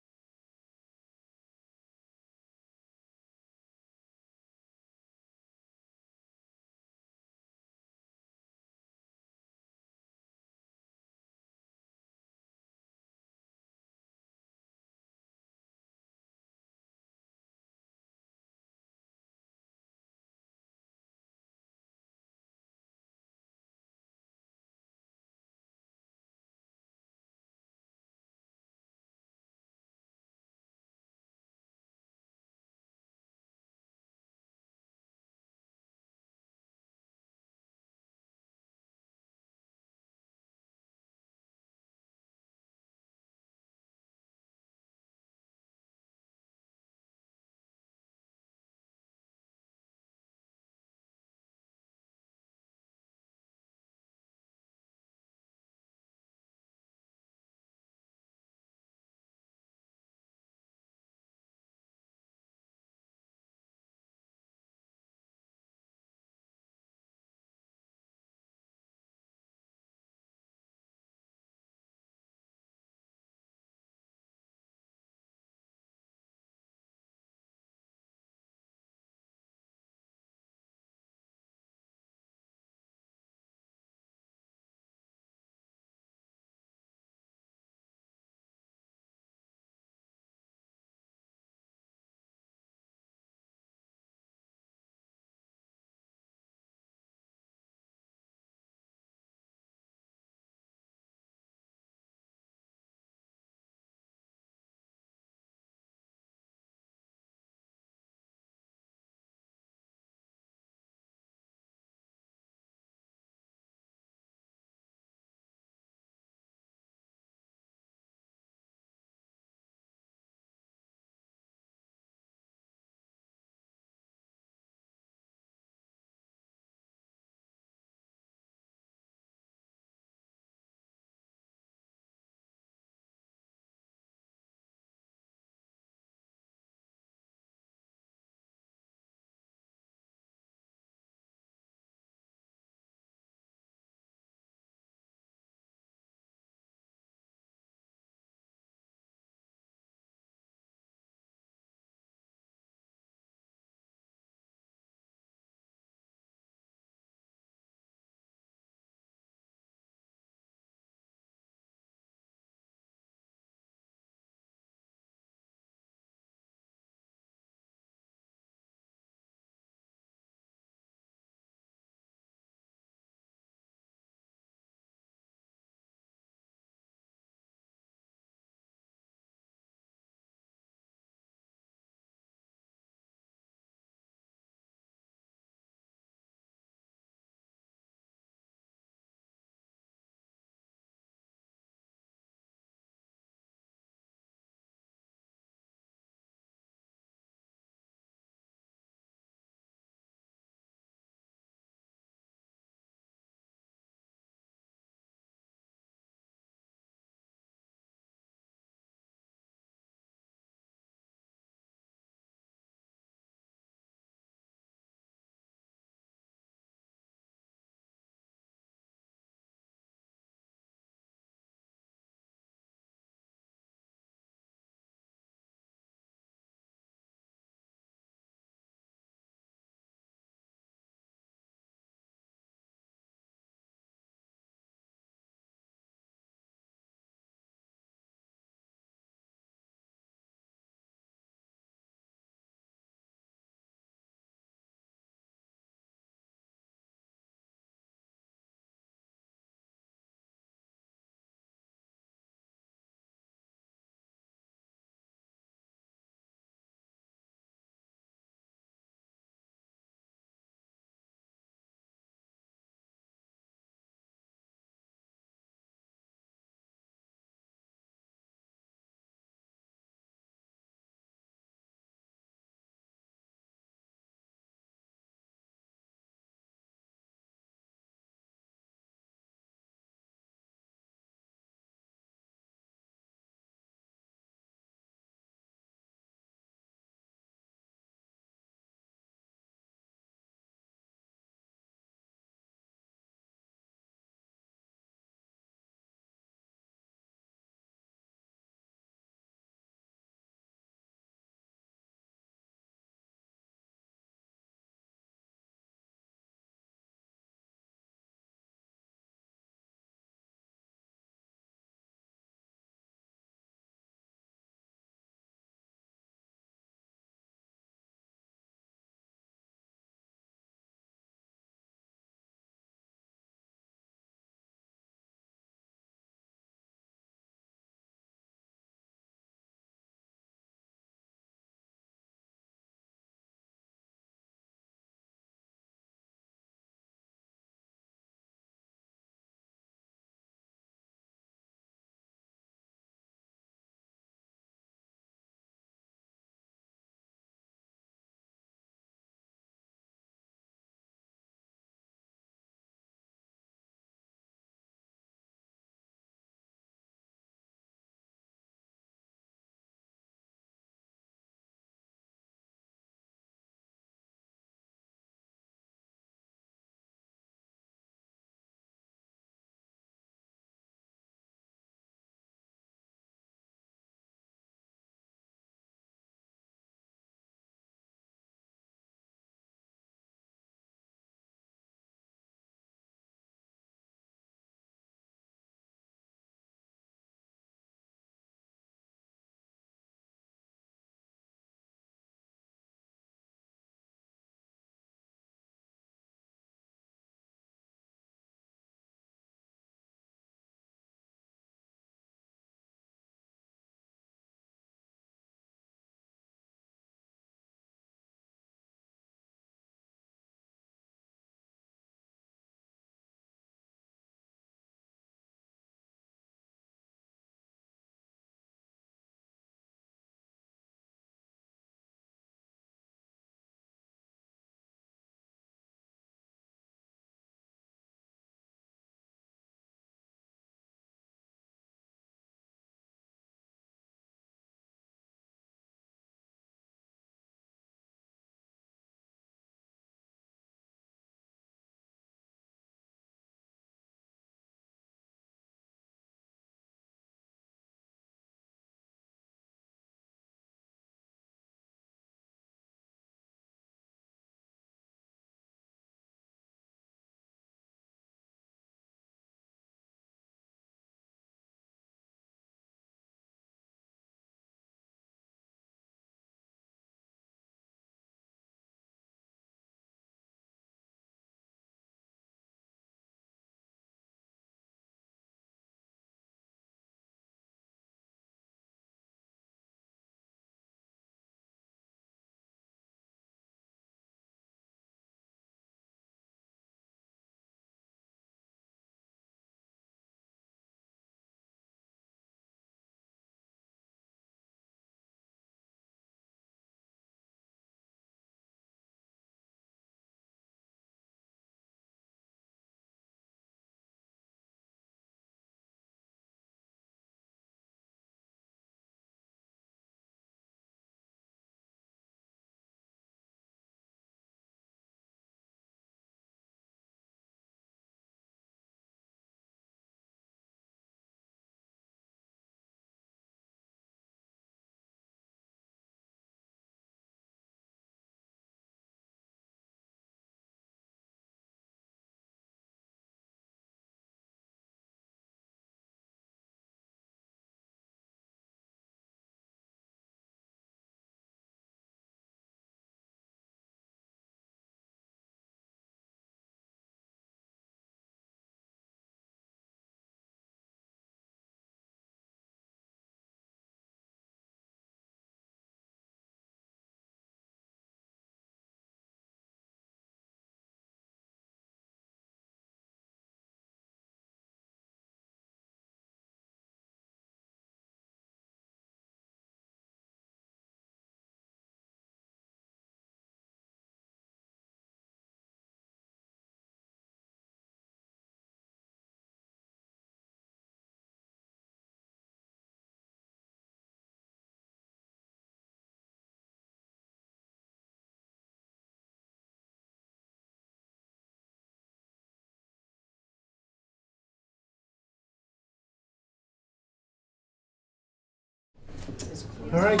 All right,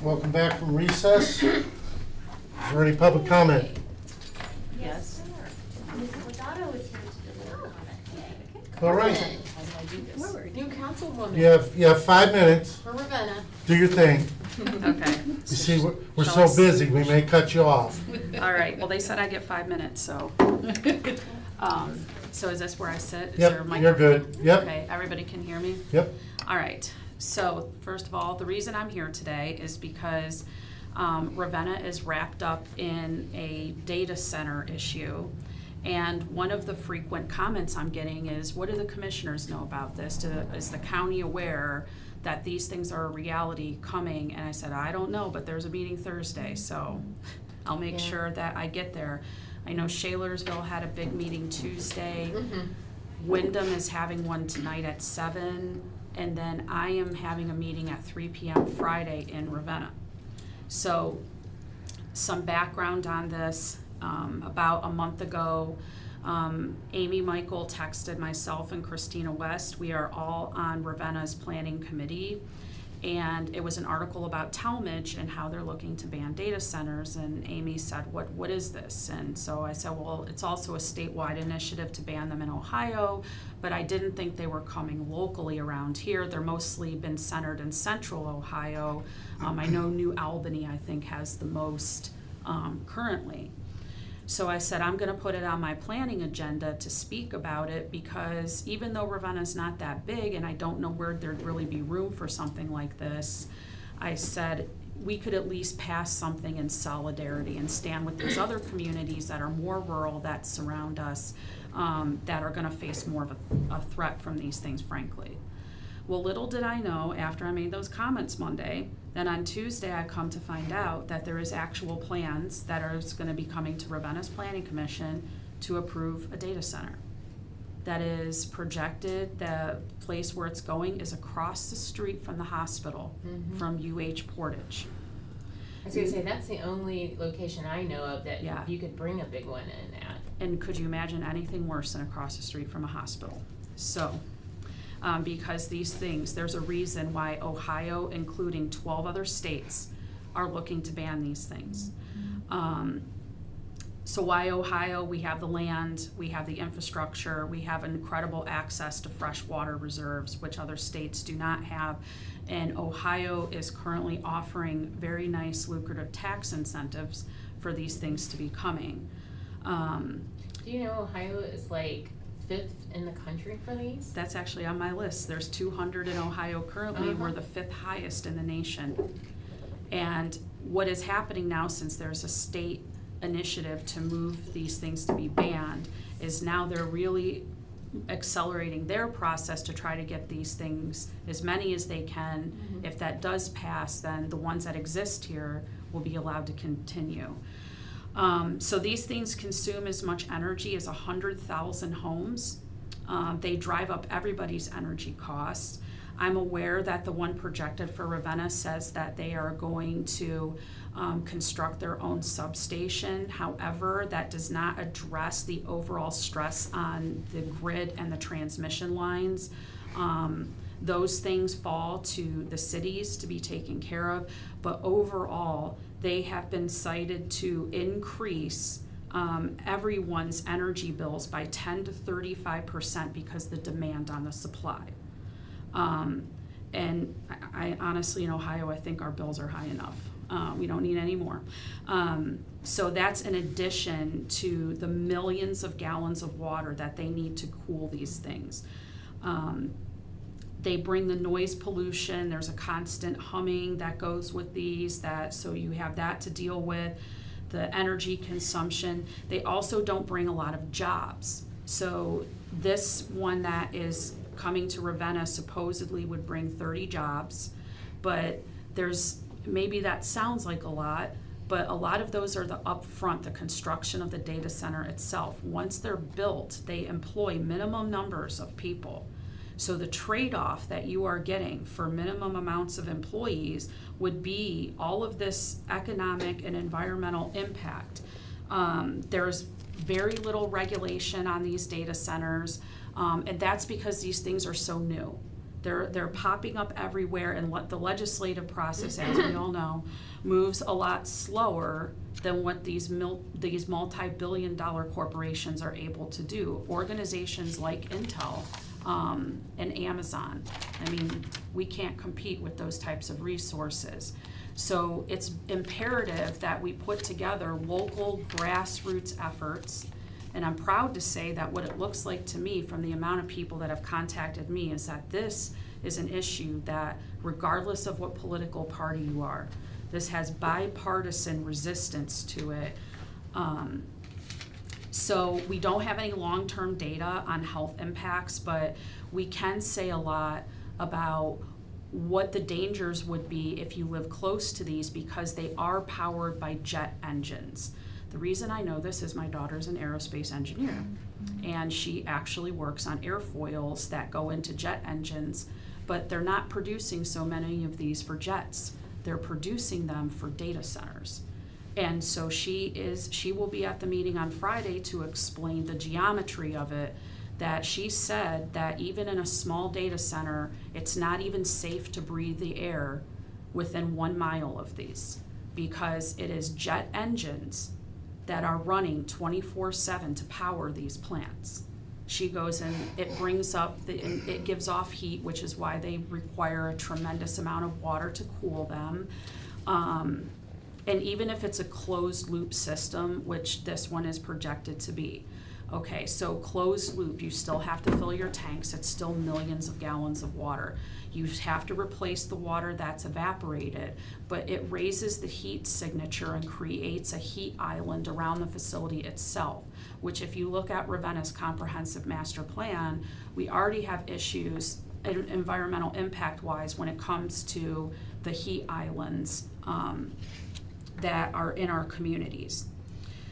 welcome back from recess. Is there any public comment? Yes. Mrs. Legato is here to deliver comment. All right, How did I do this? New councilwoman. you have 5 minutes. For Ravenna. Do your thing. Okay. You see, we're Shall so I s- busy, we may cut you off. All right, well, they said I get 5 minutes, so. So is this where I sit? Is there a Yep, you're microphone? good. Yep, Okay, everybody can hear me? yep. All right, so first of all, the reason I'm here today is because Ravenna is wrapped up in a data center issue. And one of the frequent comments I'm getting is, what do the commissioners know about this? Is the county aware that these things are a reality coming? And I said, I don't know, but there's a meeting Thursday, so I'll make Yeah. sure that I get there. I know Shalersville had a big meeting Tuesday. Mhm. Wyndham is having one tonight at 7, and then I am having a meeting at 3 p.m. Friday in Ravenna. So, some background on this, about a month ago, Amy Michael texted myself and Christina West. We are all on Ravenna's planning committee, and it was an article about Talmadge and how they're looking to ban data centers, and Amy said, what is this? And so I said, well, it's also a statewide initiative to ban them in Ohio, but I didn't think they were coming locally around here. They're mostly been centered in central Ohio. I know New Albany, I think, has the most currently. So I said, I'm gonna put it on my planning agenda to speak about it, because even though Ravenna's not that big and I don't know where there'd really be room for something like this, I said, we could at least pass something in solidarity and stand with these other communities that are more rural, that surround us, that are gonna face more of a threat from these things, frankly. Well, little did I know, after I made those comments Monday, then on Tuesday I come to find out that there is actual plans that are gonna be coming to Ravenna's Planning Commission to approve a data center. That is projected, the place where it's going is across the street from the hospital, Mhm. from UH Portage. I was gonna say, that's the only location I know of that Yeah. you could bring a big one in at. And could you imagine anything worse than across the street from a hospital? So, because these things, there's a reason why Ohio, including 12 other states, are looking to ban these things. So why Ohio? We have the land, we have the infrastructure, we have incredible access to freshwater reserves, which other states do not have. And Ohio is currently offering very nice lucrative tax incentives for these things to be coming. Do you know Ohio is like 5th in the country for these? That's actually on my list. There's 200 in Ohio currently. Uh-huh. We're the 5th highest in the nation. And what is happening now, since there's a state initiative to move these things to be banned, is now they're really accelerating their process to try to get these things, as many as they can. Mhm. If that does pass, then the ones that exist here will be allowed to continue. So these things consume as much energy as 100,000 homes. They drive up everybody's energy costs. I'm aware that the one projected for Ravenna says that they are going to construct their own substation. However, that does not address the overall stress on the grid and the transmission lines. Those things fall to the cities to be taken care of, but overall, they have been cited to increase everyone's energy bills by 10 to 35% because the demand on the supply. And I honestly, in Ohio, I think our bills are high enough. We don't need any more. So that's in addition to the millions of gallons of water that they need to cool these things. They bring the noise pollution. There's a constant humming that goes with these, so you have that to deal with. The energy consumption. They also don't bring a lot of jobs. So this one that is coming to Ravenna supposedly would bring 30 jobs, but maybe that sounds like a lot, but a lot of those are the upfront, the construction of the data center itself. Once they're built, they employ minimum numbers of people. So the trade-off that you are getting for minimum amounts of employees would be all of this economic and environmental impact. There's very little regulation on these data centers, and that's because these things are so new. They're popping up everywhere, and what the legislative process, as we all know, moves a lot slower than what these multi-billion-dollar corporations are able to do. Organizations like Intel and Amazon, I mean, we can't compete with those types of resources. So it's imperative that we put together local grassroots efforts. And I'm proud to say that what it looks like to me from the amount of people that have contacted me is that this is an issue that, regardless of what political party you are, this has bipartisan resistance to it. So we don't have any long-term data on health impacts, but we can say a lot about what the dangers would be if you live close to these, because they are powered by jet engines. The reason I know this is my daughter's an aerospace engineer, and she actually works on airfoils that go into jet engines, but they're not producing so many of these for jets. They're producing them for data centers. And so she will be at the meeting on Friday to explain the geometry of it, that she said that even in a small data center, it's not even safe to breathe the air within 1 mile of these, because it is jet engines that are running 24/7 to power these plants. She goes and it brings up, it gives off heat, which is why they require a tremendous amount of water to cool them. And even if it's a closed loop system, which this one is projected to be. Okay, so closed loop, you still have to fill your tanks, it's still millions of gallons of water. You have to replace the water that's evaporated, but it raises the heat signature and creates a heat island around the facility itself, which if you look at Ravenna's comprehensive master plan, we already have issues environmental impact wise when it comes to the heat islands that are in our communities.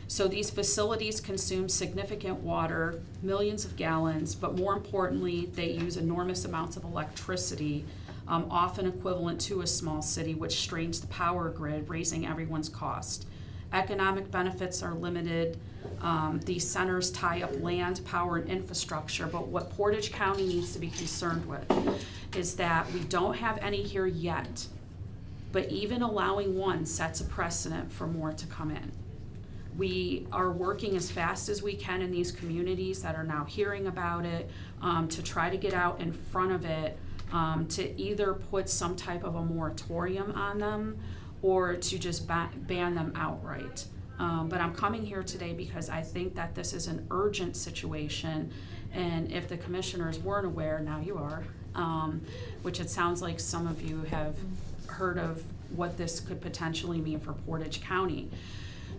So these facilities consume significant water, millions of gallons, but more importantly, they use enormous amounts of electricity, often equivalent to a small city, which strains the power grid, raising everyone's cost. Economic benefits are limited. These centers tie up land, power, and infrastructure, but what Portage County needs to be concerned with is that we don't have any here yet, but even allowing one sets a precedent for more to come in. We are working as fast as we can in these communities that are now hearing about it, to try to get out in front of it, to either put some type of a moratorium on them or to just ban them outright. But I'm coming here today because I think that this is an urgent situation, and if the commissioners weren't aware, now you are, which it sounds like some of you have heard of what this could potentially mean for Portage County.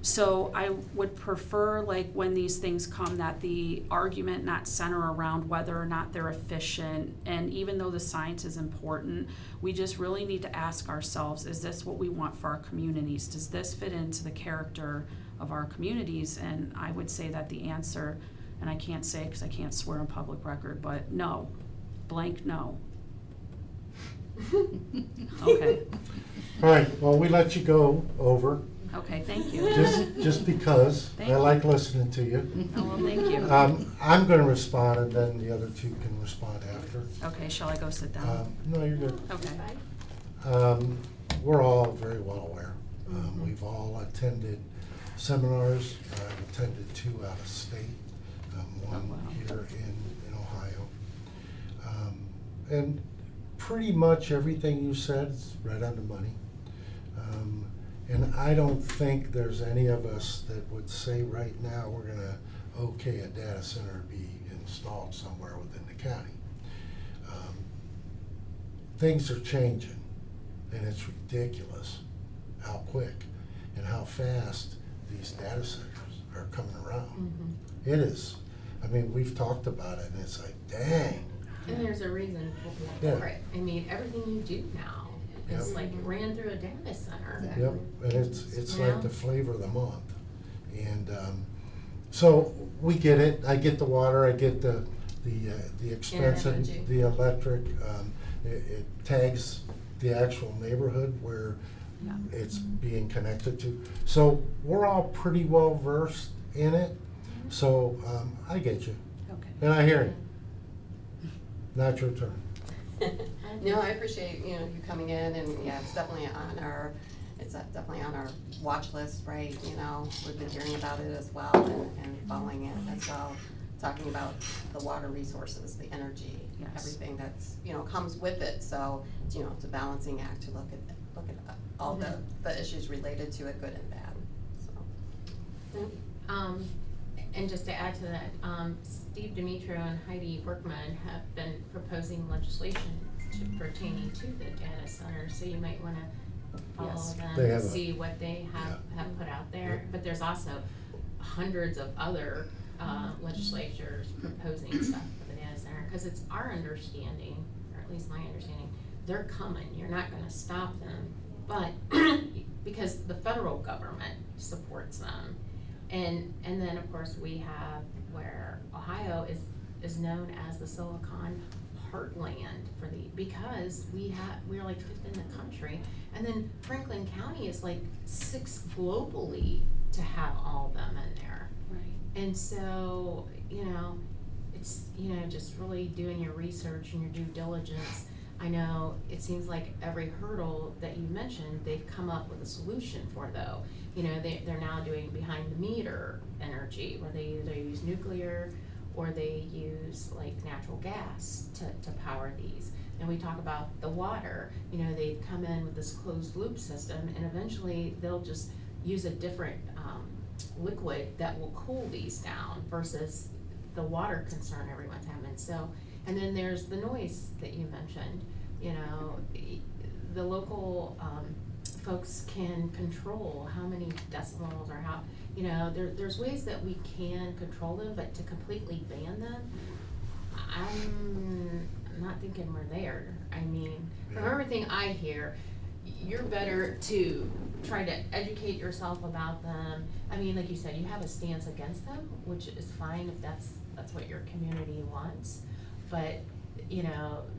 So I would prefer, like, when these things come, that the argument not center around whether or not they're efficient, and even though the science is important, we just really need to ask ourselves, is this what we want for our communities? Does this fit into the character of our communities? And I would say that the answer, and I can't say because I can't swear on public record, but no, blank no. Okay. All right, well, we let you go over, Okay, thank you. just because Thank I you. like listening to you. Oh, well, thank you. I'm gonna respond, and then the other two can respond after. Okay, shall I go sit down? No, you're good. Okay. We're all very well aware. We've all attended seminars. I've attended 2 out of state, one here in Ohio. And pretty much everything you said is right on the money. And I don't think there's any of us that would say right now we're gonna okay a data center to be installed somewhere within the county. Things are changing, and it's ridiculous how quick and how fast these data centers are coming around. It is. I mean, we've talked about it, and it's like, dang. And there's a reason for it. I mean, everything you do now is Yep. like ran through a data center. Yep, and it's Yeah. like the flavor of the month. And so we get it. I get the water, I get the expense and energy. the electric. It tags the actual neighborhood where Yeah. it's being connected to. So we're all pretty well versed in it. So I get you, Okay. and I hear you. Not your turn. No, I appreciate, you coming in, and yeah, it's definitely on our watch list, right? We've been hearing about it as well and following it as well, talking about the water resources, the energy, Yes. everything that's, comes with it. So, it's a balancing act to look at all the issues related to it, good and bad, so. And just to add to that, Steve Demetrio and Heidi Workman have been proposing legislation pertaining to the data center, so you might wanna follow Yes. them They to have see what they have put out there. Yeah. But there's also hundreds of other legislatures proposing stuff for the data center, cause it's our understanding, or at least my understanding, they're coming, you're not gonna stop them, but because the federal government supports them. And then, of course, we have where Ohio is known as the Silicon Heartland because we're like 5th in the country. And then Franklin County is like 6th globally to have all of them in there. Right. And so, it's, just really doing your research and your due diligence. I know it seems like every hurdle that you mentioned, they've come up with a solution for, though. They're now doing behind the meter energy, where they either use nuclear or they use like natural gas to power these. And we talk about the water, they come in with this closed loop system, and eventually they'll just use a different liquid that will cool these down versus the water concern everyone's having. So, and then there's the noise that you mentioned. The local folks can control how many decibels or how, there's ways that we can control them, but to completely ban them, I'm not thinking we're there. I mean, from everything I hear, you're better to try to educate yourself about them. I mean, like you said, you have a stance against them, which is fine if that's what your community wants. But,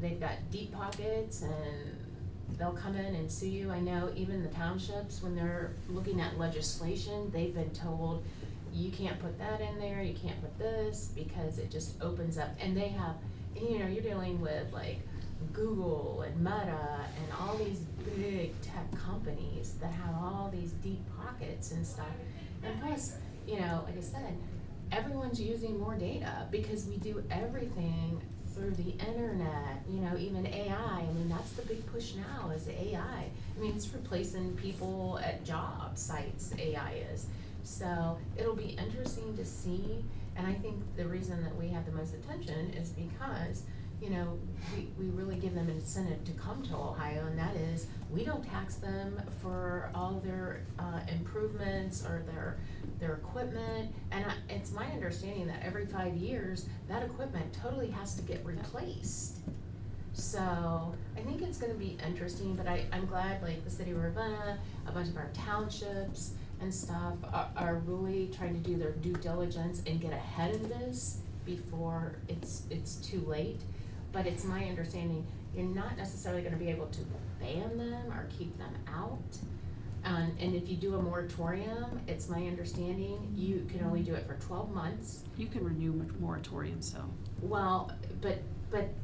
they've got deep pockets and they'll come in and sue you. I know even the townships, when they're looking at legislation, they've been told, you can't put that in there, you can't put this, because it just opens up. And they have, you're dealing with like Google and Meta and all these big tech companies that have all these deep pockets and stuff. And plus, like I said, everyone's using more data because we do everything through the internet, even AI. I mean, that's the big push now is AI. I mean, it's replacing people at job sites, AI is. So it'll be interesting to see. And I think the reason that we have the most attention is because, we really give them an incentive to come to Ohio, and that is we don't tax them for all their improvements or their equipment. And it's my understanding that every 5 years, that equipment totally has to get replaced. So I think it's gonna be interesting, but I'm glad like the city of Ravenna, a bunch of our townships and stuff are really trying to do their due diligence and get ahead of this before it's too late. But it's my understanding, you're not necessarily gonna be able to ban them or keep them out. And if you do a moratorium, it's my understanding, you can only do it for 12 months. You can renew moratoriums, so. Well, but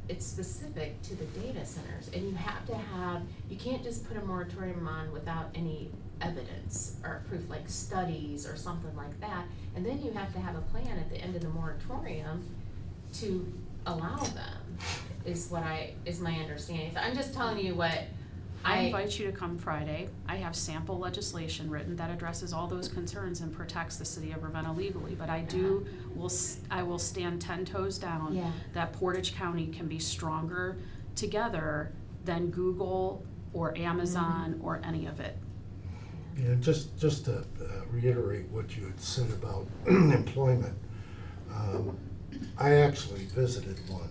it's specific to the data centers, and you can't just put a moratorium on without any evidence or proof, like studies or something like that. And then you have to have a plan at the end of the moratorium to allow them, is my understanding. So I'm just telling you what I invite you to come Friday. I have sample legislation written that addresses all those concerns and protects the city of Ravenna legally. But I will stand 10 toes down that Portage County can be stronger together than Google or Amazon or any of it. Yeah, just to reiterate what you had said about employment, I actually visited one,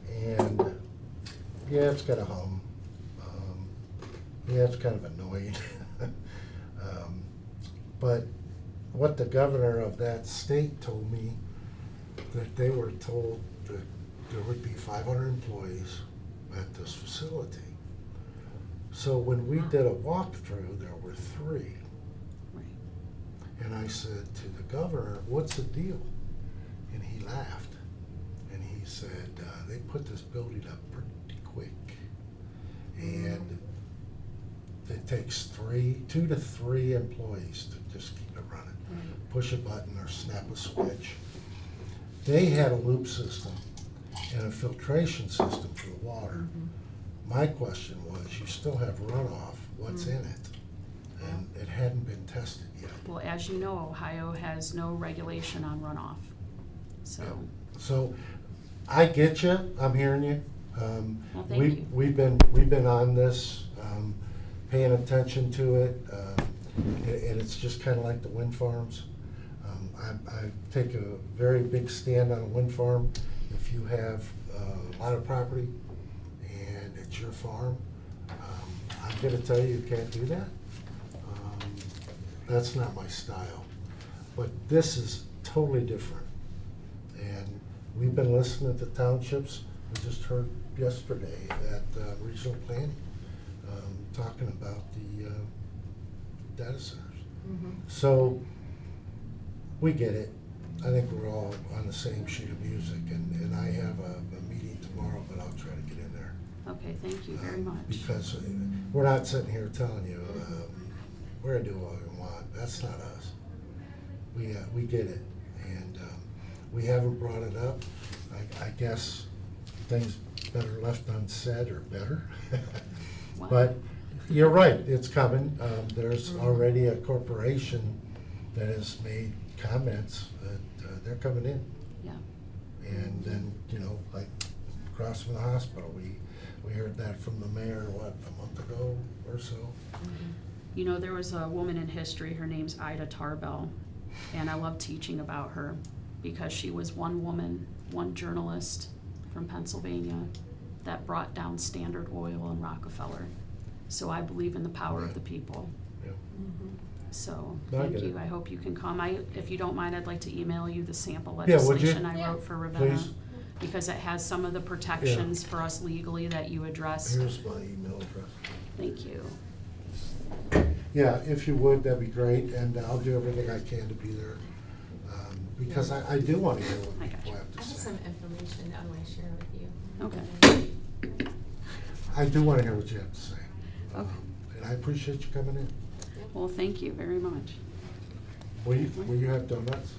and yeah, it's got a hum. Yeah, it's kind of annoying. But what the governor of that state told me, that they were told that there would be 500 employees at this facility. So when we did a walkthrough, there were 3. Right. And I said to the governor, what's the deal? And he laughed. And he said, they put this building up pretty quick. And it takes 2 to 3 employees to just keep it running. Push a button or snap a switch. They had a loop system and a filtration system for the water. My question was, you still have runoff, what's in it? And it hadn't been tested yet. Well, as you know, Ohio has no regulation on runoff, so. So, I get you, I'm hearing you. Well, thank you. We've been on this, paying attention to it, and it's just kinda like the wind farms. I take a very big stand on a wind farm. If you have a lot of property and it's your farm, I'm gonna tell you, you can't do that. That's not my style. But this is totally different. And we've been listening to townships. We just heard yesterday at regional planning, talking about the data centers. So, we get it. I think we're all on the same sheet of music, and I have a meeting tomorrow, but I'll try to get in there. Okay, thank you very much. Because we're not sitting here telling you, we're gonna do what we want. That's not us. We get it, and we haven't brought it up. I guess things better left unsaid or better. Wow. But you're right, it's coming. There's already a corporation that has made comments that they're coming in. Yeah. And then, like across from the hospital, we heard that from the mayor, a month ago or so? You know, there was a woman in history, her name's Ida Tarbell, and I love teaching about her because she was one woman, one journalist from Pennsylvania that brought down Standard Oil and Rockefeller. So I believe in the power of the people. Yeah. So, No, I thank get you, it. I hope you can come. If you don't mind, I'd like to email you the sample Yeah, would you? legislation I wrote for Ravenna. Please. Because it has some of the protections for us legally that you addressed. Here's my email address. Thank you. Yeah, if you would, that'd be great, and I'll do everything I can to be there. Because I do want to hear what I got people you. have I to have say. some information I want to share with you. Okay. I do want to hear what you have to say. Okay. And I appreciate you coming in. Well, thank you very much. Will you have donuts?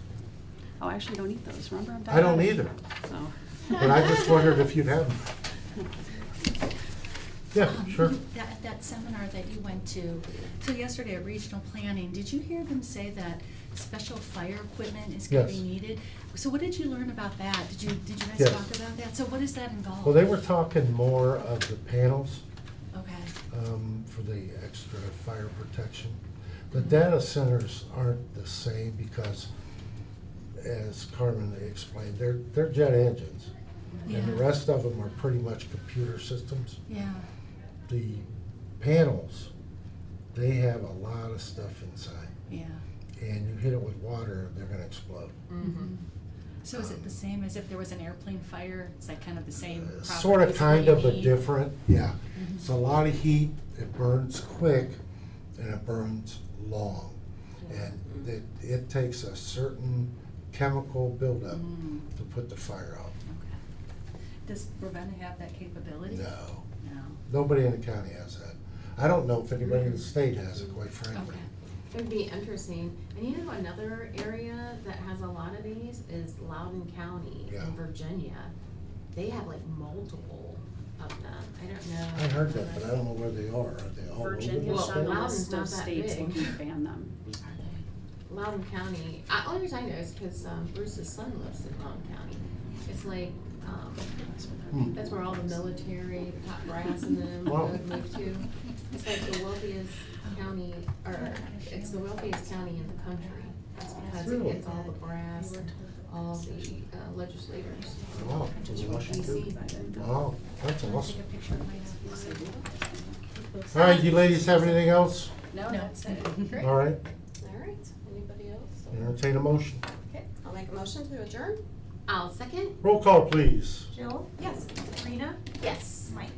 Oh, I actually don't eat those, remember? I'm I don't diabetic. either. So. But I just wondered if you'd have them. Yeah, sure. That seminar that you went to, so yesterday at regional planning, did you hear them say that special fire equipment is gonna be Yes. needed? So what did you learn about that? Did you guys Yes. talk about that? So what does that involve? Well, they were talking more of the panels Okay. for the extra fire protection. The data centers aren't the same because, as Carmen explained, they're jet engines. And the Yeah. rest of them are pretty much computer systems. Yeah. The panels, they have a lot of stuff inside. Yeah. And you hit it with water, they're gonna explode. So is it the same as if there was an airplane fire? It's like kind of the same Sort of, properties, kind what of, you but need? different, yeah. It's a lot of heat, it burns quick, and it burns long. And it takes a certain chemical buildup to put the fire out. Okay. Does Ravenna have that capability? No, No. nobody in the county has that. I don't know if anybody in the state has it, quite frankly. Okay. It would be interesting, and you know, another area that has a lot of these is Loudoun County Yeah. in Virginia. They have like multiple of them, I don't know. I heard that, but I don't know where they are. Are they all over the Virginia's Well, on the state? Loudoun's list not of that states big. looking to ban them. Loudoun County, only reason I know is because Bruce's son lives in Loudoun County. It's like, that's where all the military, the top brass and them Wow. would move to. It's like the wealthiest county, or it's the wealthiest county in the country. That's because it Really? gets all the brass and all the legislators. Wow. Just from DC. Wow, that's awesome. Take a picture of my All right, you ladies have anything else? No, that's it. Great. All right, All right, anybody else? entertain a motion. Okay, I'll make a motion to adjourn. I'll second. Roll call, please. Jill? Yes. Sabrina? Yes. Mike?